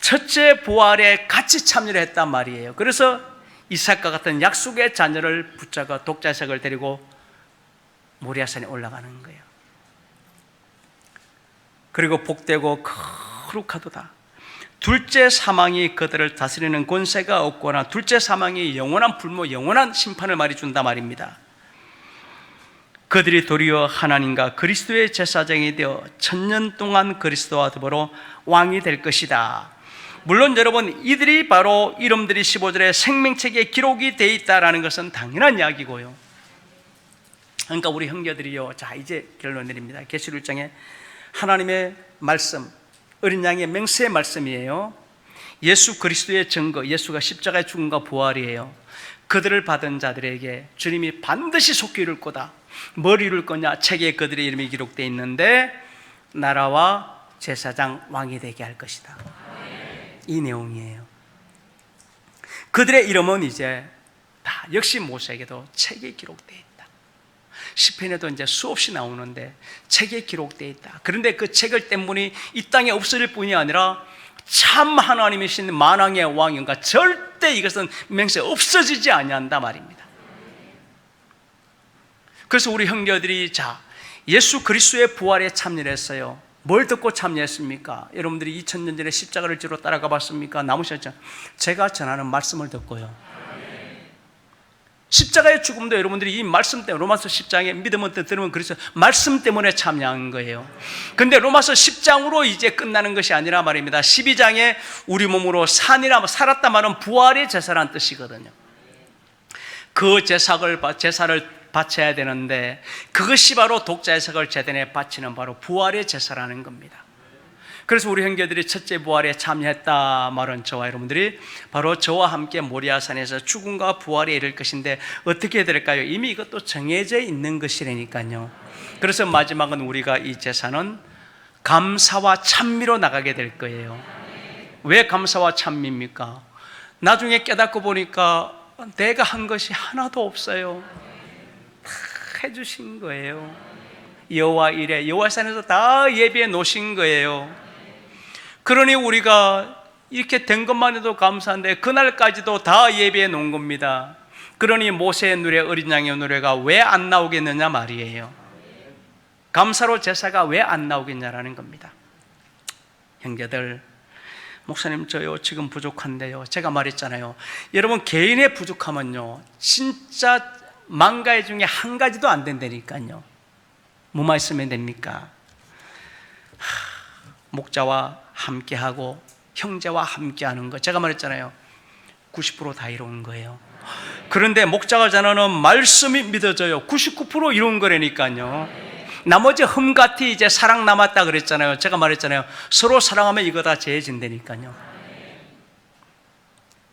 첫째 부활에 같이 참여를 했단 말이에요. 그래서 이삭과 같은 약속의 자녀를 붙잡아 독자색을 데리고 모리아산에 올라가는 거예요. 그리고 복되고 거룩하도다. 둘째 사망이 그들을 다스리는 권세가 없거나 둘째 사망이 영원한 불모, 영원한 심판을 말해준다 말입니다. 그들이 도리어 하나님과 그리스도의 제사장이 되어 천년 동안 그리스도와 더불어 왕이 될 것이다. 물론 여러분, 이들이 바로 이름들이 15절에 생명책에 기록이 되어 있다는 것은 당연한 이야기고요. 그러니까 우리 형제들이요, 자 이제 결론 내립니다. 계시록 1장에 하나님의 말씀, 어린 양의 맹세의 말씀이에요. 예수 그리스도의 증거, 예수가 십자가에 죽음과 부활이에요. 그들을 받은 자들에게 주님이 반드시 속히 이룰 거다. 뭘 이룰 거냐? 책에 그들의 이름이 기록되어 있는데 나라와 제사장, 왕이 되게 할 것이다. 이 내용이에요. 그들의 이름은 이제 다 역시 모세에게도 책에 기록되어 있다. 시편에도 이제 수없이 나오는데 책에 기록되어 있다. 그런데 그 책을 뗀 분이 이 땅에 없어질 뿐이 아니라 참 하나님이신 만왕의 왕인가 절대 이것은 맹세 없어지지 아니한다 말입니다. 그래서 우리 형제들이 자 예수 그리스도의 부활에 참여했어요. 뭘 듣고 참여했습니까? 여러분들이 2000년 전에 십자가를 지러 따라가 봤습니까? 나무셨죠? 제가 전하는 말씀을 듣고요. 십자가의 죽음도 여러분들이 이 말씀 때문에, 로마서 10장에 믿음을 들으면 그래서 말씀 때문에 참여한 거예요. 근데 로마서 10장으로 이제 끝나는 것이 아니라 말입니다. 12장에 우리 몸으로 살았다 말은 부활의 제사라는 뜻이거든요. 그 제사를 바쳐야 되는데 그것이 바로 독자제사를 제단에 바치는 바로 부활의 제사라는 겁니다. 그래서 우리 형제들이 첫째 부활에 참여했다 말은 저와 여러분들이 바로 저와 함께 모리아산에서 죽음과 부활에 이를 것인데 어떻게 될까요? 이미 이것도 정해져 있는 것이라니까요. 그래서 마지막은 우리가 이 제사는 감사와 찬미로 나가게 될 거예요. 왜 감사와 찬미입니까? 나중에 깨닫고 보니까 내가 한 것이 하나도 없어요. 다 해주신 거예요. 여호와 이레, 여호와산에서 다 예비해 놓으신 거예요. 그러니 우리가 이렇게 된 것만 해도 감사한데 그날까지도 다 예비해 놓은 겁니다. 그러니 모세의 누레, 어린 양의 누레가 왜 안 나오겠느냐 말이에요. 감사로 제사가 왜 안 나오겠냐라는 겁니다. 형제들, 목사님 저요 지금 부족한데요. 제가 말했잖아요. 여러분 개인의 부족함은요 진짜 만 가지 중에 한 가지도 안 된다니까요. 뭐만 있으면 됩니까? 목자와 함께하고 형제와 함께하는 거, 제가 말했잖아요. 90% 다 이룬 거예요. 그런데 목자가 전하는 말씀이 믿어져요. 99% 이룬 거라니까요. 나머지 흠같이 이제 사랑 남았다 그랬잖아요. 제가 말했잖아요. 서로 사랑하면 이거 다 재해진다니까요.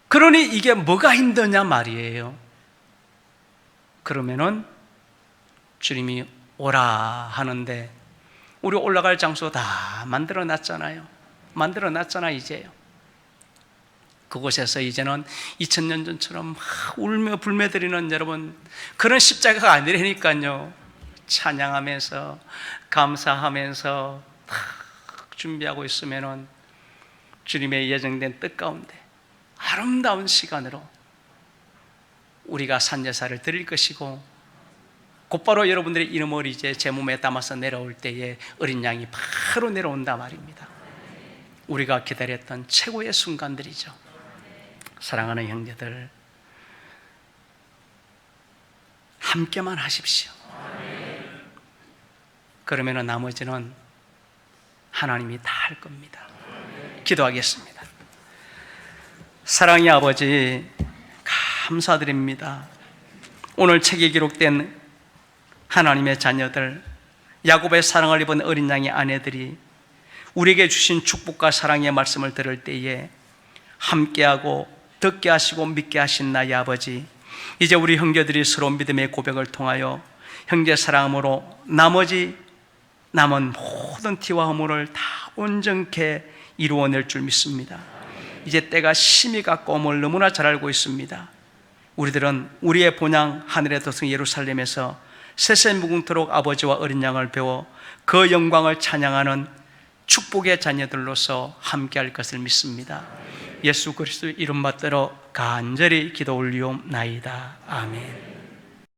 그러니 이게 뭐가 힘드냐 말이에요. 그러면은 주님이 오라 하는데 우리 올라갈 장소 다 만들어 놨잖아요. 이제요. 그곳에서 이제는 2000년 전처럼 울며 불며 드리는 여러분 그런 십자가가 아니라니까요. 찬양하면서 감사하면서 준비하고 있으면은 주님의 예정된 뜻 가운데 아름다운 시간으로 우리가 산제사를 드릴 것이고 곧바로 여러분들의 이름을 이제 제 몸에 담아서 내려올 때에 어린 양이 바로 내려온다 말입니다. 우리가 기다렸던 최고의 순간들이죠. 사랑하는 형제들, 함께만 하십시오. 그러면 나머지는 하나님이 다 할 겁니다. 기도하겠습니다. 사랑의 아버지, 감사드립니다. 오늘 책에 기록된 하나님의 자녀들, 야곱의 사랑을 입은 어린 양의 아내들이 우리에게 주신 축복과 사랑의 말씀을 들을 때에 함께하고 듣게 하시고 믿게 하신 나의 아버지, 이제 우리 형제들이 서로 믿음의 고백을 통하여 형제 사랑으로 나머지 남은 모든 티와 허물을 다 온전케 이루어낼 줄 믿습니다. 이제 때가 심히 가까움을 너무나 잘 알고 있습니다. 우리들은 우리의 본향 하늘의 도성 예루살렘에서 세세무궁토록 아버지와 어린 양을 배워 그 영광을 찬양하는 축복의 자녀들로서 함께할 것을 믿습니다. 예수 그리스도 이름 받들어 간절히 기도 올리옵나이다. 아멘.